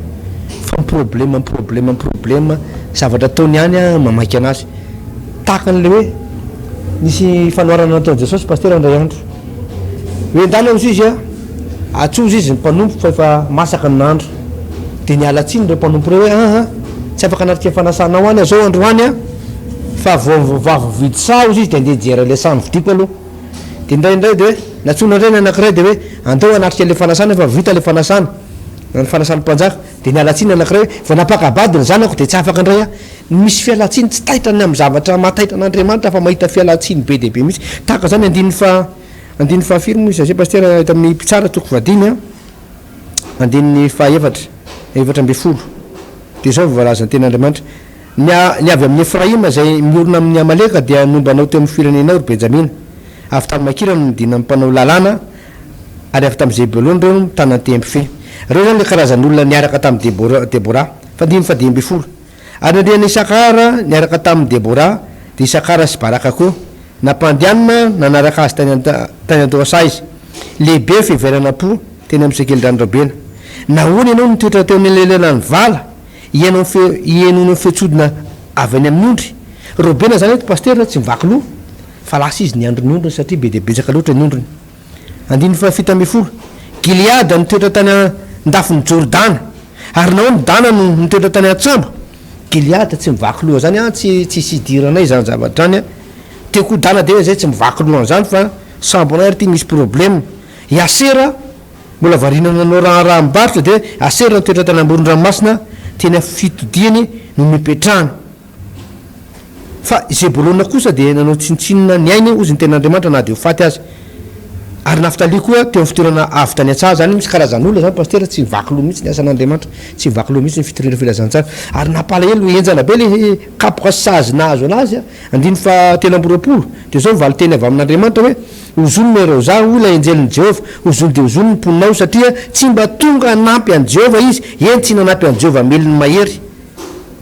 fa problème zavatra ataony ihany mamaky anazy tahaka an'le hoe nisy fanoharana nataony Jesosy pasteur andray andro hoe endana ozy izy atsozy izy ny mpanompo fa efa masaka ny nandro de nialatsiny reo mpanompo reo hoe tsy afaka anatika fanasanao any zao androany fa vavo vidy sa ozy izy de andeha jera le sany vidiko aloha de indraindray de hoe natsona indray ny anankiray de hoe andao anatrika le fanasana fa vita le fanasana ny fanasan'ny mpanjaka de nialatsiny anankiray hoe vao napakabady ny zanako de tsy afaka indray misy fialatsiny tsy taitra ny amin'ny zavatra mahataitra an'Andriamanitra fa mahita fialatsiny be deabe mihitsy tahaka zany andiny fahafiry moa izy zay pasteur eto amin'ny Mpitsara toko 20 andininy efatra amby folo de zao voalazany tenin'Andriamanitra ny avy amin'ny Efraima zay miorona amin'ny Amaleka dia nombanao teo amin'ny firenenao ry Benjamina avy tamin'ny Makira no midina mpanao lalàna ary avy tamin'ny Zebulon reo tanany temby fe reo zany le karazan'olona niaraka tamin'ny Debora fadimy amby folo ary nandrian'ny Isakara niaraka tamin'ny Debora de Isakara sy Baraka koa nampandianina nanaraka azy tany an-doasa izy lehibe fiveranam-po teny amin'ny Sekoly Randrabena nahoany ianao nitoetra teo nylelelany vala ienona fetsodina avy any amin'ny ondry robena zany hoe paster tsy mivaky loha fa lasa izy ny andro ny ondrony satria be de betsaka loatra ny ondrony andiny fa fito amby folo Gileada nitoetra tany ndafiny Jordana ary nahoany dana no nitoetra tany Atsamba Gileada tsy mivaky loha zany tsy sidiranay zany zavatra any teo koa dana de hoe zay tsy mivaky loha zany fa sambo anay ary ty misy problème Asera mbola varinana anao raha mibarotra de Asera nitoetra tany Amoron-dranomasina teny fitodiany no mipetrahany fa Zebolona kosa de nanao tsintsinina ny ainy ozy ny ten'Andriamanitra na de ho faty azy ary Naftali koa teo amin'ny fitorana avy tany an-tsaha zany misy karazan'olona zany paster tsy mivaky loha mihitsy ny asan'Andriamanitra tsy mivaky loha mihitsy ny fitoriana filazantsara ary napalahelo enjana be le kapoka sazy nahazo anazy andiny fa telo amborapolo de zao mivaly teny avy amin'Andriamanitra hoe ozony mero za ola enjelin'ny Jehova ozony de ozony ny mponinao satria tsy mba tonga anampy an Jehova izy eny tsy nanampy an Jehova melony mahery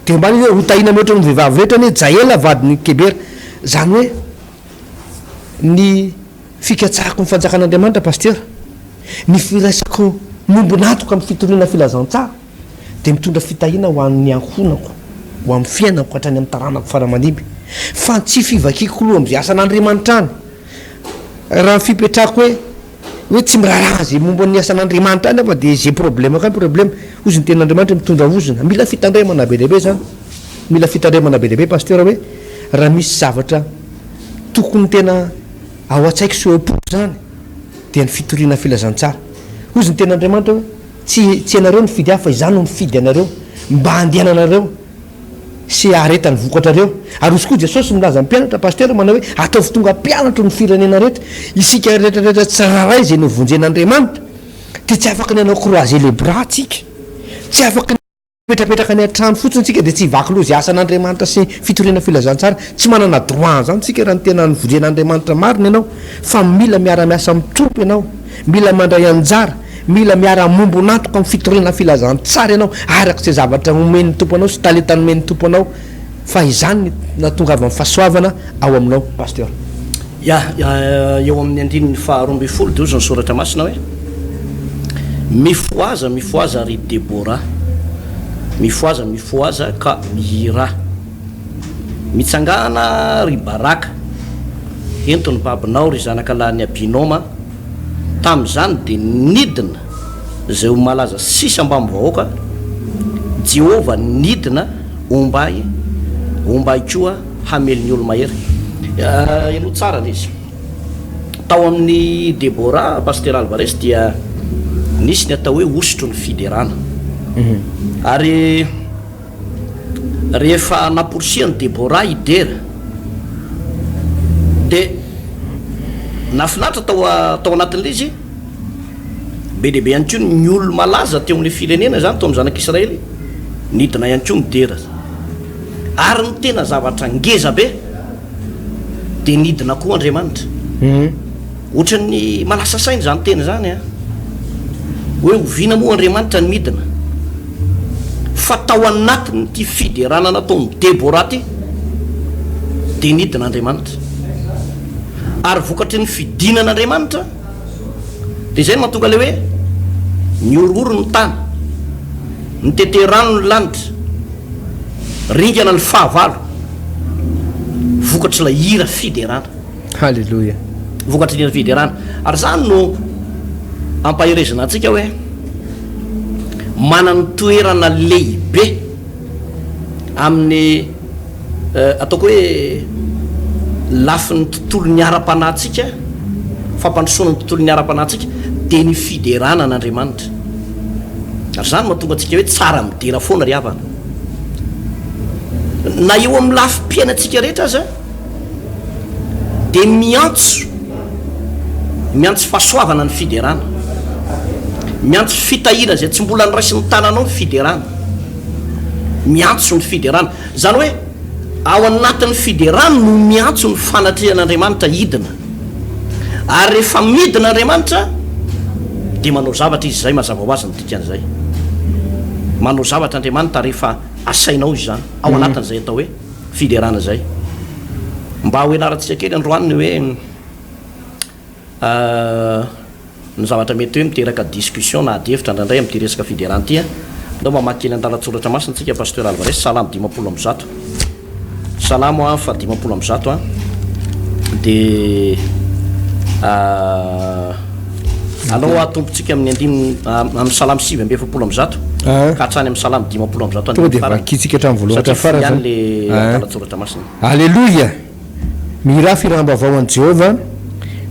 de mbany hoe hotahina mihoatra ny vehivavy rehetra ny Jaela vadiny Kebera zany hoe ny fikatsahako ny fanjakan'Andriamanitra paster ny firaisako mombonatoka amin'ny fitoriana filazantsara de mitondra fitahina ho an'ny ankonako ho amin'ny fiainako hatrany amin'ny taranako faramanimby fa tsy fivakiko loha am'izay asan'Andriamanitra any raha fipetrako hoe tsy miraraha zay momba ny asan'Andriamanitra any fa de zay problème ka problème ozy ny ten'Andriamanitra mitondra ozona mila fitandremana be lehibe zany mila fitandremana be lehibe paster hoe raha misy zavatra tokony tena ao an-tsaiko sy opo zany de ny fitoriana filazantsara ozy ny ten'Andriamanitra hoe tsy anareo ny fidy fa izany no mifidy anareo mba handehananareo sy aretany vokatrareo ary ozy koa Jesosy milaza ny mpianatra paster manao hoe ataovy tonga mpianatra ny firenena rehetra isika rehetrarehetra tsy raray zay novonjen'Andriamanitra de tsy afaka ny anao croiser les bras tsika tsy afaka petrapetraka ny atrano fotsiny tsika de tsy vaky loha zay asan'Andriamanitra sy fitoriana filazantsara tsy manana droit zany tsika raha ny tena nyvonjen'Andriamanitra marina ianao fa mila miara-miasa mitrompy ianao mila mandray anjara mila miara-mombo natoka amin'ny fitoriana filazantsara ianao araka zay zavatra omen'ny tompo anao sy talentany omen'ny tompo anao fa izany natonga avy amin'ny fahasoavana ao aminao paster eo amin'ny andininy faharoamby folo de ozy ny soratra masina hoe mifoaza ry Debora mifoaza ka mihira mitsangana ry Baraka entony babinao ry zanaka lahy ny Abinoma tam'izany de nidina zay ho malaza sisa ambamy vahoaka Jehova nidina ombay koa hamelony olo mahery elo tsara izy tao amin'ny Debora paster Alvarez dia nisy ny atao hoe osotro ny fiderana ary rehefa naporosiany Debora idera de nafinatra tao anatin'le izy be dehibe ihany koa ny olo malaza teo amin'le firenena zany tao amin'ny zanak'Israely nidina ihany koa midera ary ny tena zavatra ngeza be de nidina koa Andriamanitra ohatran'ny malasa sainy zany tena zany hoe ovina moa Andriamanitra ny midina fa tao anatiny ty fiderana nataony Debora ty de nidina Andriamanitra ary vokatry ny fidinan'Andriamanitra de zay no mahatonga le hoe niororo ny tany nitete rano ny lanitra ringana ny fahavalo vokatry la hira fiderana halleloja vokatry hira fiderana ary zany no ampahirezana antsika hoe manany toerana lehibe amin'ny ataoko hoe lafin'ny tontolo ny ara-panahtsika fampandrosoana ny tontolo ny ara-panahtsika de ny fiderana an'Andriamanitra ary zany mahatonga atsika hoe tsara midera foana ry havana na eo amin'ny lafim-piainatsika rehetra aza de miantso fahasoavana ny fiderana miantso fitahira zay tsy mbola niraisy ny tananao ny fiderana miantso ny fiderana zany hoe ao anatin'ny fiderana no miantso ny fanatrehan'Andriamanitra hidina ary rehefa midina Andriamanitra de manao zavatra izy zay mazava ho azy ny dikan'izay manao zavatra Andriamanitra rehefa asainao izy zany ao anatin'izay atao hoe fiderana zay mba ho enaratsika kely androaniny hoe ny zavatra mety hoe miteraka discussion na adevitra ndraindray am'ty resaka fideranty ndao mamakely an-dalatsoratra masina tsika pasteur Alvarez salamo 50 salamo a fa 50 a de alao atompotsika amin'ny andimy amin'ny salamo 7 ka hatrany amin'ny salamo 50 to de vakitsika hatrany voalohatra farany le dalatsoratra masina. Alleluia. Mira firambavao an Jehova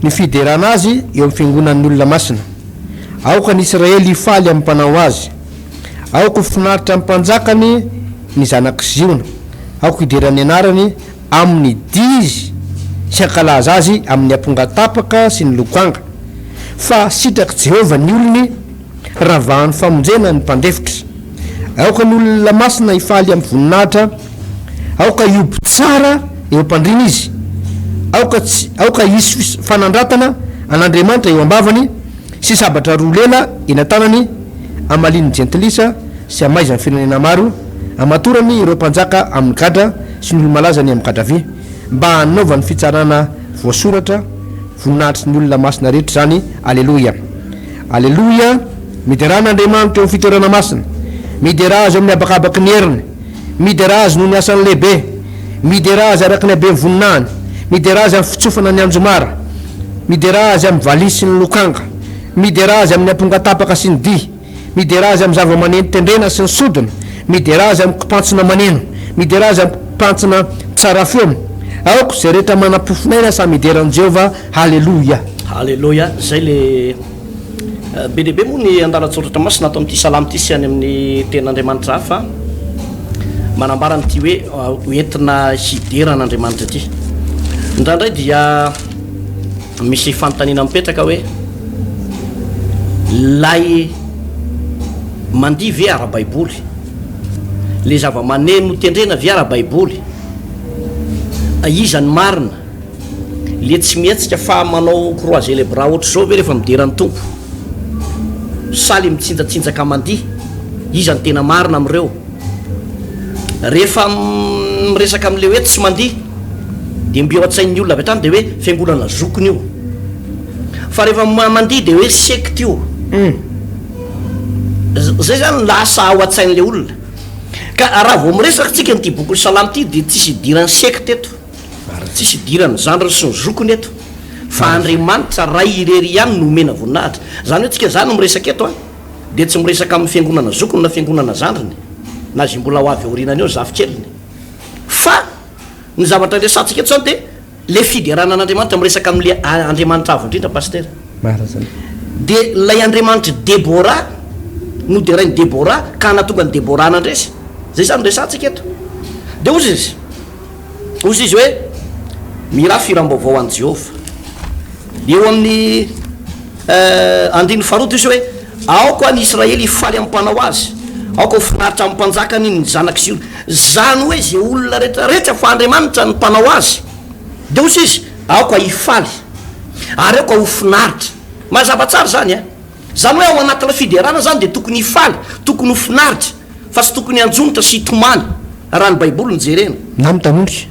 ny fiderana azy eo amin'ny fiangonan'ny olona masina. Aoka ny Israely ifaly amin'ny mpanao azy. Aoka finaritra amin'ny mpanjakany ny zanak'i Ziona. Aoka iderany anarany amin'ny dizy sy ankalaza azy amin'ny ampongatapaka sy ny lokanga. Fa sitraky Jehova ny olony ravahan'ny famonjena ny mpandefitra. Aoka ny olona masina ifaly amin'ny voninahitra. Aoka iobo tsara eo am-pandriana izy. Aoka isy fanandratana an'Andriamanitra eo ambavany sy sabatra roa lela eny an-tanany amaliny jentilisa sy amaizany firenena maro amatorany ireo mpanjaka amin'ny gadra sy ny olomalaza ny amin'ny gadravy mba hanaovany fitsarana voasoratra voninahitry ny olona masina rehetra zany. Alleluia. Alleluia. Miderana Andriamanitra eo amin'ny fitoerana masina, midera azy amin'ny abakabaky ny heriny, midera azy noho ny asany lehibe, midera azy araky ny habe ny voninahiny, midera azy amin'ny fitsofana ny anjomara, midera azy amin'ny valisy sy ny lokanga, midera azy amin'ny ampongatapaka sy ny dy, midera azy amin'ny zava-maneno tendrena sy ny sodina, midera azy amin'ny mpantsina maneno, midera azy amin'ny mpantsina tsara feo. Aoko zay rehetra manam-pofinaina sa mideran'i Jehova. Halleluia. Halleluia. Zay le be dehibe moa ny andalatsoratra masina atao amin'ity salamo ty sy any amin'ny ten'Andriamanitra hafa manambara n'ity hoe entina hideran'Andriamanitra ty. Indraindray dia misy fanontaniana mipetraka hoe lay mandihy ve ara-baiboly, le zava-maneno tendrena ve ara-baiboly, izany marina le tsy mihetsika fa manao croisé les bras ohatra zao ve rehefa mideran'ny tompo, saly mitsinjatsinjaka mandihy, izany tena marina am'ireo. Rehefa miresaka am'le hoe tsy mandihy de mbeo an-tsain'ny olona avy hatrany de hoe fiangonana zokony io, fa rehefa mandihy de hoe sekte io. Zay zany lasa ao an-tsain'le olona. Ka raha vao miresaka tsika n'ity boky salamo ty de tsisy idiran'ny sekte eto, tsisy idiran'ny zandriny sy ny zokony eto, fa Andriamanitra ray irery ihany no omena voninahitra. Zany hoe tsika zany no miresaka eto de tsy miresaka amin'ny fiangonana zokony na fiangonana zandriny na zy mbola ho avy aorinany eo zafikeliny, fa ny zavatra resantsika eto zany de le fiderana an'Andriamanitra miresaka amin'le Andriamanitra avo indrindra pasteur. De lay Andriamanitra Debora no de rainy Debora ka natonga ny Debora nandresy. Zay zany resantsika eto. De ozy izy hoe mira firam-baovao an Jehova. Eo amin'ny andiny faharoto izy hoe aoko any Israely ifaly amin'ny mpanao azy, aoko finaritra amin'ny mpanjakany ny zanak'i Ziona. Zany hoe zay olona rehetrarehetra fa Andriamanitra ny mpanao azy. De ozy izy aoko ifaly ary aoko ho finaritra. Mazava tsara zany zany hoe ao anatina fiderana zany de tokony ifaly, tokony ho finaritra, fa tsy tokony anjonitra sy hitomany raha ny baiboly nijerena na mitanondry.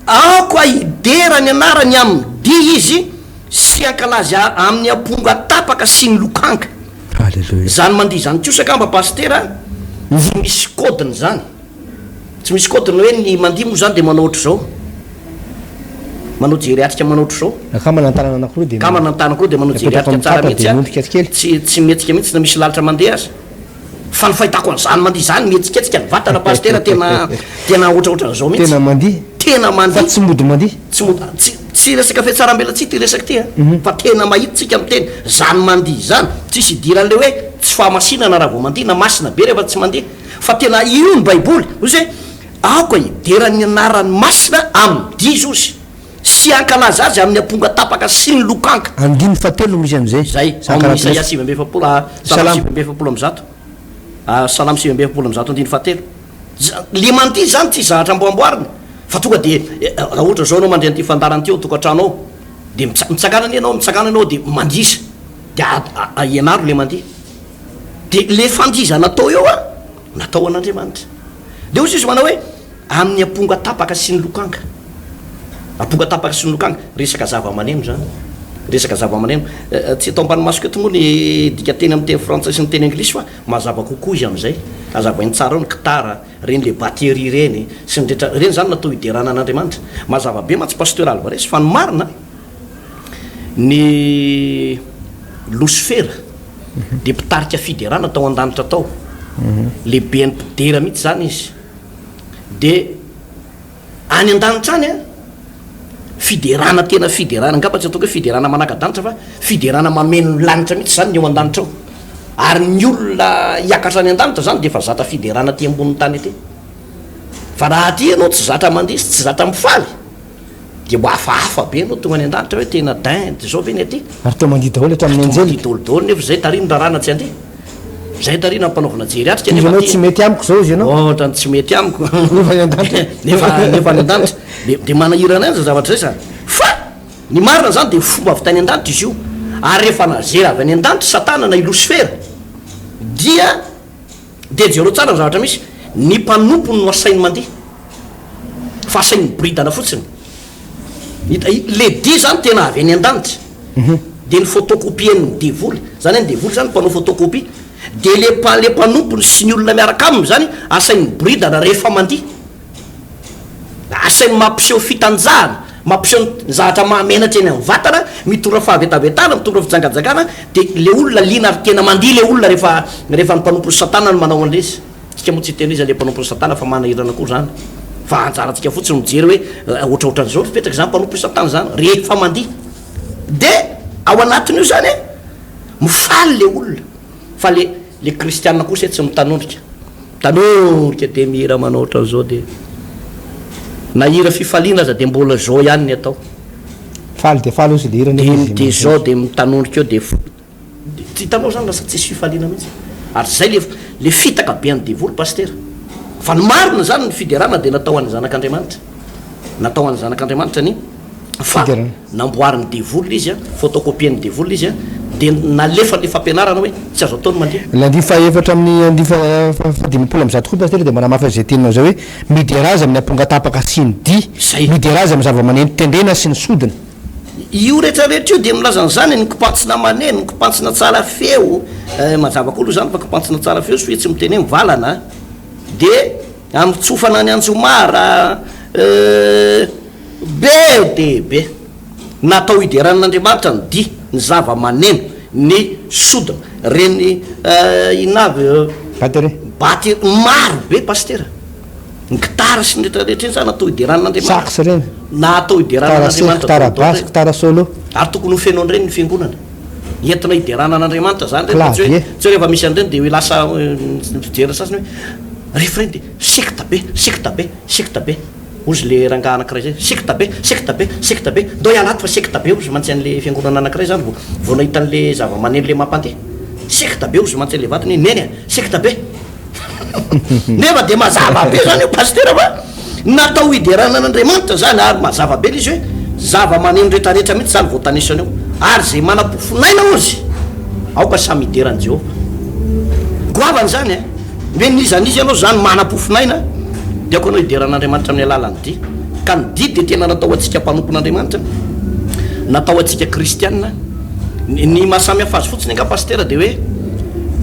Aoko hiderany anarany amin'ny dia izy sy ankalazy amin'ny amponga tapaka sy ny lokanga. Alleluia. Zany mandihy zany tiosaka mba pastera tsy misy kodiny zany, tsy misy kodiny hoe ny mandihy moa zany de manao ohatry zao, manao jeriatrika manao ohatry zao, ka manantanana anankiroa de ka manantanana anankiroa de manao jeriatrika tsara mihitsy tsy mihetsika mihitsy na misy lalitra mandeha azy. Fa ny fahitako an'izany mandihy zany mihetsiketsiky ny vatana pastera tena ohatraohatran'izao mihitsy. Tena mandihy. Tena mandihy. Fa tsy mody mandihy. Tsy resaka fiatsarambela tsy ty resaka ty fa tena mahititsika amin'ny teny zany mandihy zany tsisy idiran'le hoe tsy fahamasinana raha vao mandihy na masina be rehefa tsy mandihy, fa tena io ny baiboly ozy hoe aoko hideran'ny anarany masina amin'ny dihy ozy sy ankalaza azy amin'ny amponga tapaka sy ny lokanga. Andiny fatelo misy am'zay. Zay amin'ny Isaia 7:7 salamo 7:7 salamo 7:7 andiny fatelo. Le mandihy zany tsy zahatra amboamboarina fa tonga de raha ohatra zao anao mandray an'ity fandarana ty eo tokantranao de mitsakana anao de mandisa de ianaro le mandihy de le fandiza natao eo natao an'Andriamanitra. De ozy izy manao hoe amin'ny amponga tapaka sy ny lokanga, amponga tapaka sy ny lokanga resaka zava-maneno zany. resaka zava-maneno tsy atao ambanomasoko eto moa ny dika teny amin'ny teny frantsay sy ny teny anglisy fa mazava kokoa izy am'izay azavainy tsara ao ny gitara reny le baterie reny sy ny rehetra reny zany natao hiderana an'andriamanitra mazava be matsy pasteur alvarez fa ny marina ny losifera de mpitarika fiderana tao an-danitra tao lehibe ny mpidera mihitsy zany izy de any an-danitra any a fiderana tena fiderana angamba tsy ataoko hoe fiderana manaka-danitra fa fiderana mameno lanitra mihitsy zany ny eo an-danitra ao ary ny olona hiakatra any an-danitra zany de fa zatra fiderana aty ambonin'ny tany aty fa raha aty ianao tsy zatra mandisy tsy zatra mifaly de ho hafahafa be anao tonga any an-danitra hoe tena din de zao ve ny aty ary to mandia daholo hatramin'ny anjely daholo nefa zay tarino rarana tsy andeha zay tarina ampanaovana jery atrika izy anao tsy mety amiko zao izy ianao ohatra tsy mety amiko nefa any an-danitra nefa any an-danitra de manahirana azy zavatra zay zany fa ny marina zany de fomba avy tany an-danitra izy io ary rehefa nazery avy any an-danitra satana na ilosifera dia de jereo tsara ny zavatra misy ny mpanompony no asainy mandeha fa asainy bridana fotsiny le di zany tena avy any an-danitra de ny photocopien devoly zany hoe ny devoly zany mpanao photocopie de le mpanompony sy ny olona miaraka aminy zany asainy bridana rehefa mandeha asainy mampiseho fitanjahana mampiseho ny zavatra mahamenatra eny amin'ny vatana mitora fahavetavetana mitora fijangajangana de le olona lina ary tena mandeha le olona rehefa ny mpanompony satana no manao an'lezy tsika moa tsy teny izy le mpanompony satana fa manahirana koa zany fa anjarantsika fotsiny mijery hoe ohatraohatran'izao fipetraka zany mpanompony satana zany rehefa mandeha de ao anatin'io zany mifaly le olona fa le kristianina kosa tsy mitanondrika de mihira manao ohatran'izao de nahira fifaliana aza de mbola zao ihany ny atao faly de faly ozy le hirany de zao de mitanondrika eo de tsy hitanao zany lasa tsisy fifaliana mihitsy ary zay le fitaka be any devoly paster fa ny marina zany ny fiderana de natao an'ny zanak'andriamanitra ny fa namboariny devoly izy a photocopien devoly izy a de nalefa le fampianarana hoe tsy azo ataony mandeha landi faefatra amin'ny fadimapolo amy zato koa paster de manamafa zay teninao zay hoe mideraza amin'ny ampongatapaka sy ny di mideraza amy zava-maneno tendrena sy ny sodina io rehetrarehetra io de milazany zany ny kipantsina maneno ny kipantsina tsara feo mazava koa aloha zany fa kipantsina tsara feo sy hoe tsy miteny hoe mivalana de amitsofana ny anjomara be de be natao hideran'andriamanitra ny di ny zava-maneno ny sodina reny inavy baty maro be paster ny gitara sy ny rehetrarehetra eny zany natao hideran'andriamanitra sax reny na atao hideran'andriamanitra basy gitara solo ary tokony ho fenao an'ireny ny fiangonana entina hideranan'andriamanitra zany reny tsy rehefa misy an'ireny de lasa fijerina sasiny hoe rehefa reny de sekta be ozy le rangaha anakiray zay sekta be ndao ialaty fa sekta be ozy mantsy an'le fiangonana anakiray zany vo nahita an'le zava-maneno le mampandeha sekta be ozy mantsy an'le vatany hoe neny a sekta be nefa de mazava be zany io paster fa natao hideranan'andriamanitra zany ary mazava be izy hoe zava-maneno rehetrarehetra mihitsy zany voatanisany eo ary zay manam-pofinaina ozy aoka samy hiderany jehova goavany zany hoe nizanizy ianao zany manam-pofinaina de ako anao hideran'andriamanitra amin'ny alalany di ka ny di de tena natao atsika mpanompon'andriamanitra natao atsika kristianina ny mahasamy hafa azy fotsiny anga paster de hoe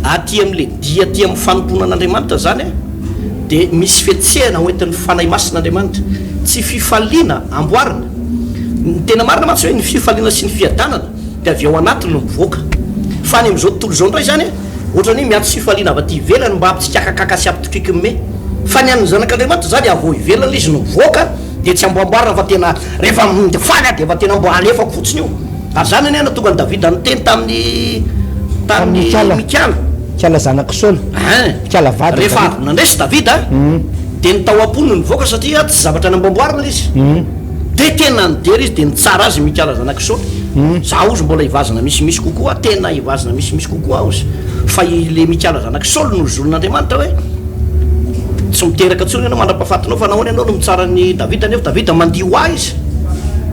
aty am'le di aty amin'ny fanomponan'andriamanitra zany de misy fetsehana hoentin'ny fanahy masin'andriamanitra tsy fifaliana amboarina ny tena marina matsy hoe ny fifaliana sy ny fiadanana de avy ao anatiny no mivoaka fa ny am'izao tontolo zao ndray zany ohatrany hoe miato sy fifaliana avy aty ivelany mba ampitsikakakaka sy ampitokiky me fa ny an'ny zanak'andriamanitra zany avo ivelany izy no mivoaka de tsy amboamboarina fa tena rehefa faly de efa tena mbo alefako fotsiny io ary zany any tonga ny davida nyteny tamin'ny mikala zanaky saoly mikala vady rehefa avy nandresy davida de ny tao am-poniny mivoaka satria tsy zavatra ny amboamboarina izy de tena nidery izy de nitsara azy mikala zanaky saoly za ozy mbola ivazana misimisy kokoa tena ivazana misimisy kokoa ozy fa le mikala zanaky saoly no zolon'andriamanitra hoe tsy miteraka tsony anao mandra-pahafatinao fa nahoany anao no mitsara ny davida nefa davida mandio a izy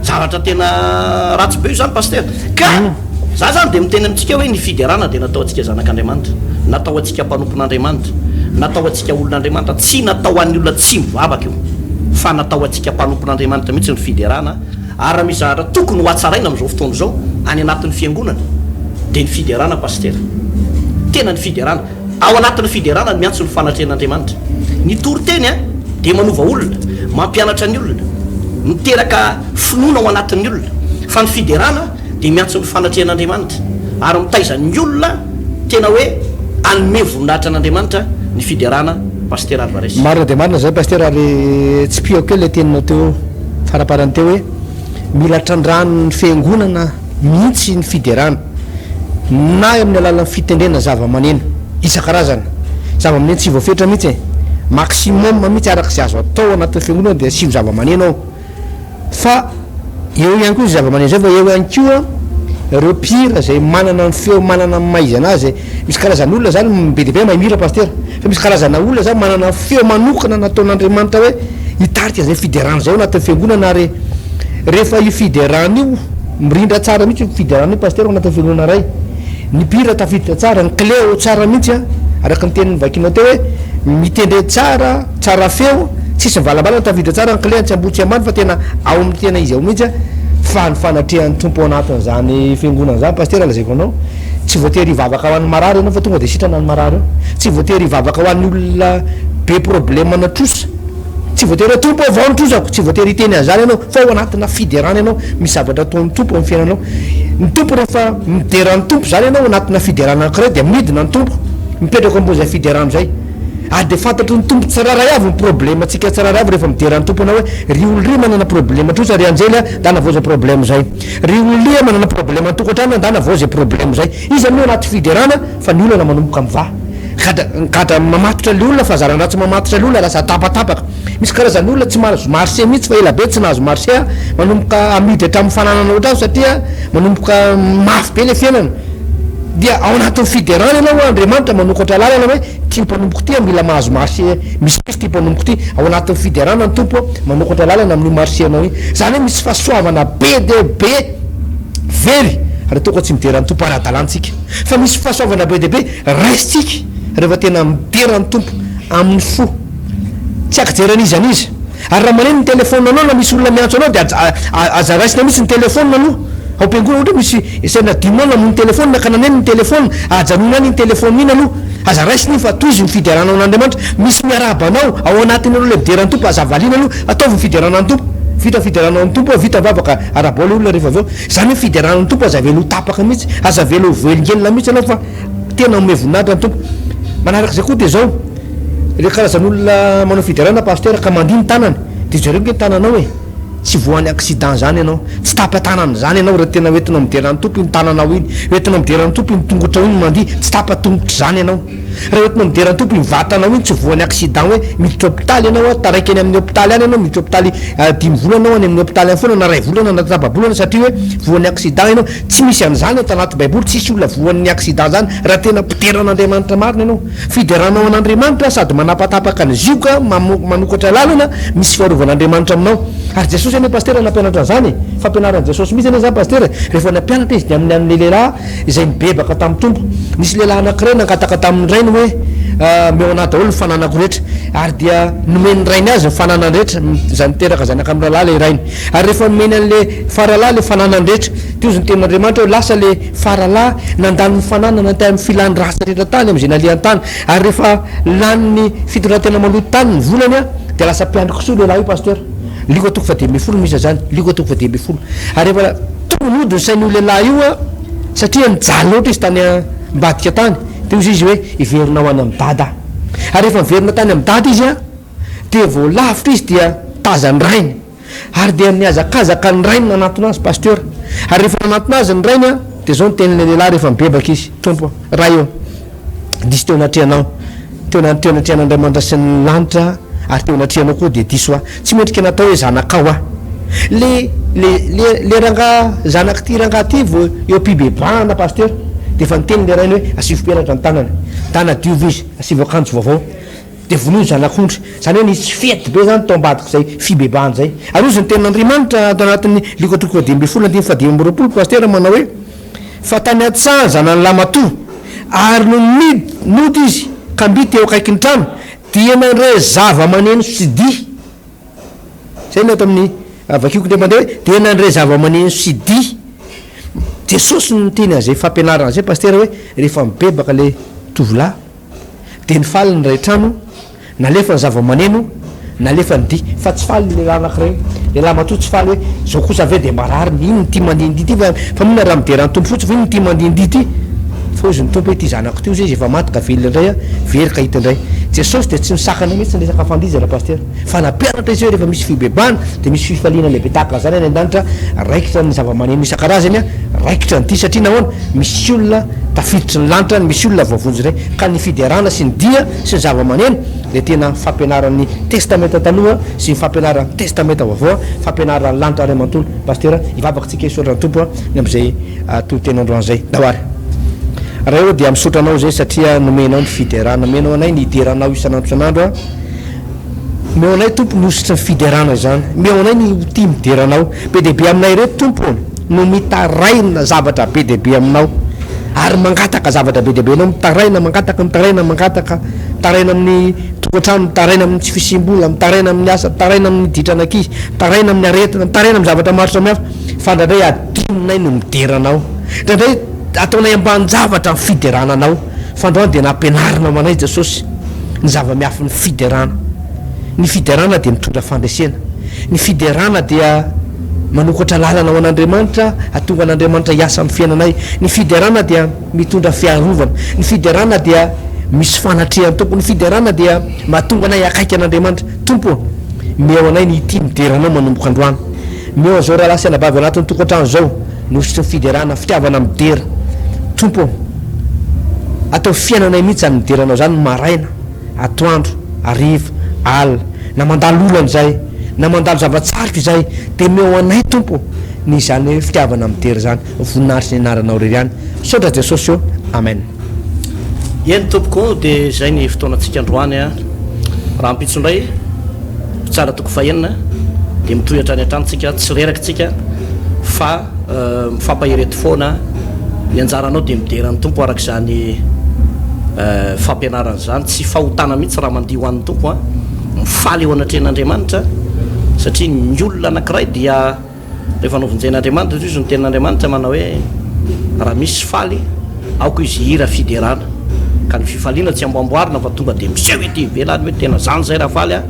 zavatra tena ratsy be io zany paster ka za zany de miteny amitsika hoe ny fiderana de natao atsika zanak'andriamanitra natao atsika mpanompon'andriamanitra natao atsika olon'andriamanitra tsy natao an'ny olona tsy mivavaka io fa natao atsika mpanompon'andriamanitra mihitsy ny fiderana ary misy zahatra tokony ho atsaraina am'izao fotoana zao any anatin'ny fiangonana dia ny fiderana pastera tena ny fiderana ao anatin'ny fiderana ny miantso ny fanatrehan'andriamanitra ny toriteny a dia manova olona mampianatra ny olona miteraka finoana ao anatin'ny olona fa ny fiderana dia miantso ny fanatrehan'andriamanitra ary mitaizany olona tena hoe anome voninahitra an'andriamanitra ny fiderana pastera Alvarez. Marina dia marina zay pastera ary tsy pio kely le teninao teo faraparany teo hoe mila trandrano ny fiangonana mihitsy ny fiderana na amin'ny alalan'ny fitendrena zava-maneno isan-karazana zava-maneno tsy voafetra mihitsy maximum mihitsy araka izay azo atao anatin'ny fiangonana dia sivy zava-maneno ao fa eo ihany koa izy zava-maneno zay fa eo ihany koa ireo mpihira zay manana ny feo manana ny maizana azy misy karazana olona zany be dehibe mahay mihira pastera fa misy karazana olona zany manana feo manokana nataon'andriamanitra hoe hitarika zay fiderana zay ao anatin'ny fiangonana ary rehefa io fiderana io mirindra tsara mihitsy fiderana io pastera ao anatin'ny fiangonana ray ny mpihira tafiditra tsara ny clé tsara mihitsy araka ny tenin'ny vakinao teo hoe mitendre tsara tsara feo tsisy mivalabala tafiditra tsara ny clé tsy ambotsy ambany fa tena ao amin'ny tena izy ao mihitsy fa ny fanatrehan'ny tompo anatin'izany fiangonana zany pastera lazaiko anao tsy voatery hivavaka ho an'ny marary ianao fa tonga dia sitrana ny marary eo tsy voatery hivavaka ho an'ny olona be problème na trosa tsy voatery tompo avao ny trosako tsy voatery hiteny an'izany ianao fa ao anatina fiderana ianao misy zavatra ataon'ny tompo amin'ny fiainanao ny tompo rehefa mideran'ny tompo zany ianao anatina fiderana ankiray dia midina ny tompo mipetraka ambony zay fiderana zay ary dia fantatry ny tompo tsiraray avy ny problème atsika tsiraray avy rehefa mideran'ny tompo anao hoe ry olo ry manana problème trosa ry anjely da navao zay problème zay ry olo ry manana problème antokantrano da navao zay problème zay izy amin'io anaty fiderana fa ny olona manomboka miva gadra mamatotra le olona fa zarandratsy mamatotra le olona lasa tapatapaka misy karazany olona tsy mahazo marché mihitsy fa ela be tsy nahazo marché manomboka amidy hatramin'ny fananana ohatrao satria manomboka mafy be le fiainana dia ao anatin'ny fiderana ianao andriamanitra manokatra lalana hoe tia mpanomboka ty mila mahazo marché misy tia mpanomboka ty ao anatin'ny fiderana ny tompo manokatra lalana amin'io marché anao iny zany hoe misy fahasoavana be de be very ary toko tsy mideran'ny tompo ara-dalantsika fa misy fahasoavana be de be raisitsika rehefa tena miderany tompo amin'ny fo tsy akajeran'izy an'izy ary raha maneno ny telefone anao na misy olona miantso anao dia aza raisina mihitsy ny telefone aloha ao am-piangonana ohatra misy saina dimo namon'ny telefone ka naneno ny telefone ajanona any ny telefone iny aloha aza raisiny fa toy izy mifideranao n'andriamanitra misy miarabanao ao anatiny aloha le mideran'ny tompo aza valina aloha ataovy mifideranany tompo vita fideranan'ny tompo vita vavaka araboly olona rehefa aveo zany hoe fideranan'ny tompo aza velo tapaka mihitsy aza velo velingelina mihitsy anao fa tena ome voninahitra ny tompo manaraka zay koa dia zao le karazan'olona manao fiderana pastera ka mandia ny tanany dia zareo nge ny tananao e tsy voan'ny accident zany ianao tsy tapa-tanany zany ianao raha tena hoentinao mideran'ny tompo iny tananao iny hoentinao mideran'ny tompo iny tongotra iny mandia tsy tapa-tongotry zany ianao raha hoentinao mideran'ny tompo iny vatanao iny tsy voan'ny accident hoe miditra hôpitaly ianao taraiky any amin'ny hôpitaly any ianao miditra hôpitaly 10 volana any amin'ny hôpitaly any foana na 2 volana na tapa-bolana satria hoe voan'ny accident ianao tsy misy an'izany ao tanaty baiboly tsisy olona voan'ny accident zany raha tena mpiteran'andriamanitra marina ianao fideranao an'andriamanitra sady manapatapaka ny zioka manokatra lalana misy fiarovan'andriamanitra aminao ary jesosy ane pastera nampianatra zany fampianaran'i jesosy mihitsy ane zany pastera rehefa nampianatra izy dia amin'ny an'le lehilahy izay mibebaka tamin'ny tompo misy lehilahy anankiray nangataka tamin'ny rainy hoe meo anaty daholo ny fananako rehetra ary dia nomeny rainy azy ny fananany rehetra zany teraka zanaka amin'ny rahalahy le rainy ary rehefa nomeny an'le faralahy le fananany rehetra teo izy ny tenin'andriamanitra hoe lasa le faralahy nandany ny fananana tay amin'ny filany rasa rehetra tany am'izay naliany tany ary rehefa laniny fitondratena maloto tany ny volany a dia lasa mpiandrika soa lehilahy io pastera liko atoko fa 1000 misy zany liko atoko fa 1000 ary rehefa tononody ny sain'io lehilahy io a satria nijaly loatra izy tany mbadika tany teo izy hoe iverinao any amin'ny dada ary rehefa miverina tany amin'ny dada izy a dia vao lavitra izy dia tazany rainy ary dia niazakazaka ny rainy nanatona azy pasteur ary rehefa nanatona azy ny rainy a dia zao ny tenin'le lehilahy rehefa mibebaka izy tompo raha io disy teo anatrianao teo anatrian'andriamanitra sy ny lanitra ary teo anatrianao koa dia diso tsy mendrika natao hoe zanakao le ranga zanak ty ranga ty vo eo mpibebahana pasteur dia efa niteny le rainy hoe asivo mpianatra ny tanany tana diovy izy asivo akanjo vaovao dia vonoy zanak'ondry zany hoe nisy fety be zany tao ambadika zay fibebahany zay ary ozy ny tenin'andriamanitra atao anatin'ny liko atoko 20 pasteur manao hoe fa tany atsaha zanany lamatoa ary no nody izy ka mbity eo akaiky ny trano dia nandre zava-maneno sy di zay ny atao amin'ny vakiko nde mandeha hoe dia nandre zava-maneno sy di jesosy no teny azay fampianarana zay paster hoe rehefa mibebaka le tovolahy de ny faly ny ray trano nalefa ny zava-maneno nalefa ny dy fa tsy faly le lahy anakireny le lahy matoa tsy faly hoe zao kosa ave de marary ino ny ty mandindy ty fa mona raha mideran'ny tompo fotsy fa ino ny ty mandindy ty fa ozy ny tompo hoe ty zanako ty ozy izy efa maty ka velona indray a very ka hita indray jesosy de tsy misakana mihitsy ny resaka fandizana paster fa nampianatra izy hoe rehefa misy fibebana de misy fifaliana lehibe tahaka zany any an-danitra raikitra ny zava-maneno isan-karazany a raikitra ny ty satria nahoana misy olona tafiditra ny lanitra misy olona voavonjy ray ka ny fiderana sy ny dia sy ny zava-maneno de tena fampianaran'ny testamenta taloha sy ny fampianaran'ny testamenta vaovao fampianaran'ny lanitra ray amantolo paster ivavaka tsika isorany tompo ny am'izay totenandroan'zay daoary raha eo dia misotranao zay satria nomenao ny fiderana menao anay ny hideranao isan'andro isan'andro a meo anay tompo nositra ny fiderana zany meo anay ny ty mideranao be dehibe aminay reto tompo no mitaraina zavatra be dehibe aminao ary mangataka zavatra be dehibe anao mitaraina mangataka mitaraina amin'ny tokantrano mitaraina amin'ny tsy fisimbola mitaraina amin'ny asa mitaraina amin'ny ditranankizy mitaraina amin'ny aretina mitaraina amin'ny zavatra maro samihafa fa ndradray adinonay no mideranao ndradray ataonay ambanjavatra ny fiderananao fa androany de nampianarina manay jesosy ny zava-miafy ny fiderana ny fiderana de mitondra fandresena ny fiderana dia manokatra lalana ao an'andriamanitra atonga an'andriamanitra hiasa amin'ny fiainanay ny fiderana dia mitondra fiarovana ny fiderana dia misy fanatrehan'ny tompo ny fiderana dia mahatonga anay akaiky an'andriamanitra tompo meo anay ny ity mideranao manomboka androany meo zao raha lasy anabavy anatin'ny tokantrano zao nositry ny fiderana fitiavana midera tompo atao fiainanay mihitsy zany mideranao zany maraina atoandro ariva alina na mandalo olany zay na mandalo zava-tsaroka izay de meo anay tompo ny zany fitiavana midera zany voninahitry ny anaranao rery any sotra jesosy eo amen eny tompoko de zay ny fotoanatsika androany a raha mpitsondray tsara toko fahenina de mitohatra ny antranontsika tsy rerakytsika fa mifampahirety foana ny anjaranao de mideran'ny tompo arak' zany fampianarana zany tsy fahotana mihitsy raha mandia ho an'ny tompo a mifaly eo anatren'andriamanitra satria ny olona anakiray dia rehefa novonjain'andriamanitra izy ny tenin'andriamanitra manao hoe raha misy faly aoko izy hira fiderana ka ny fifaliana tsy amboamboarina fa tonga de miseho ety velany hoe tena zany zay raha faly a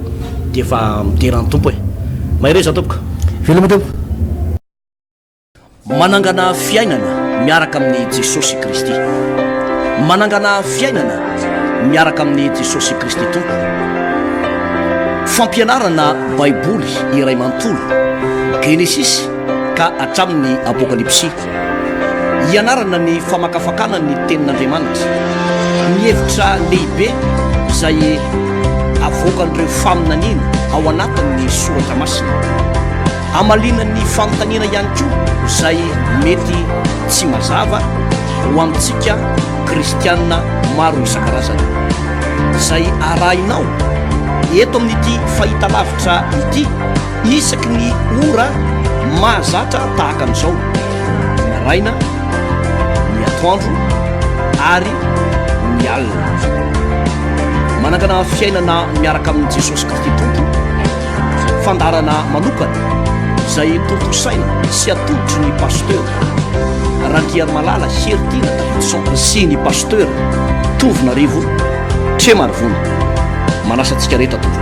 de efa mideran'ny tompo e mahireza tompoka veloma tompo manangana fiainana miaraka amin'ny jesosy kristy manangana fiainana miaraka amin'ny jesosy kristy tompo fampianarana baiboly iray manontolo genesis ka hatramin'ny apokalypsy hianarana ny famakafakana ny tenin'andriamanitra mihevitra lehibe izay avoakan'ireo faminaniana ao anatin'ny soratra masina amalinan'ny fanontaniana ihany koa izay mety tsy mazava ho amintsika kristianina maro isan-karazana izay arahinao eto amin'ity fahita lavitra ity isaky ny ora mahazatra tahaka an'izao ny araina ny atoandro ary ny alina manangana fiainana miaraka amin'ny jesosy kristy tompo fandarana manokana izay tontosaina sy atodotry ny pasteur randriany malala heritiana davidson sy ny pasteur tovina rivo tremarivona manasa antsika rehetra tompo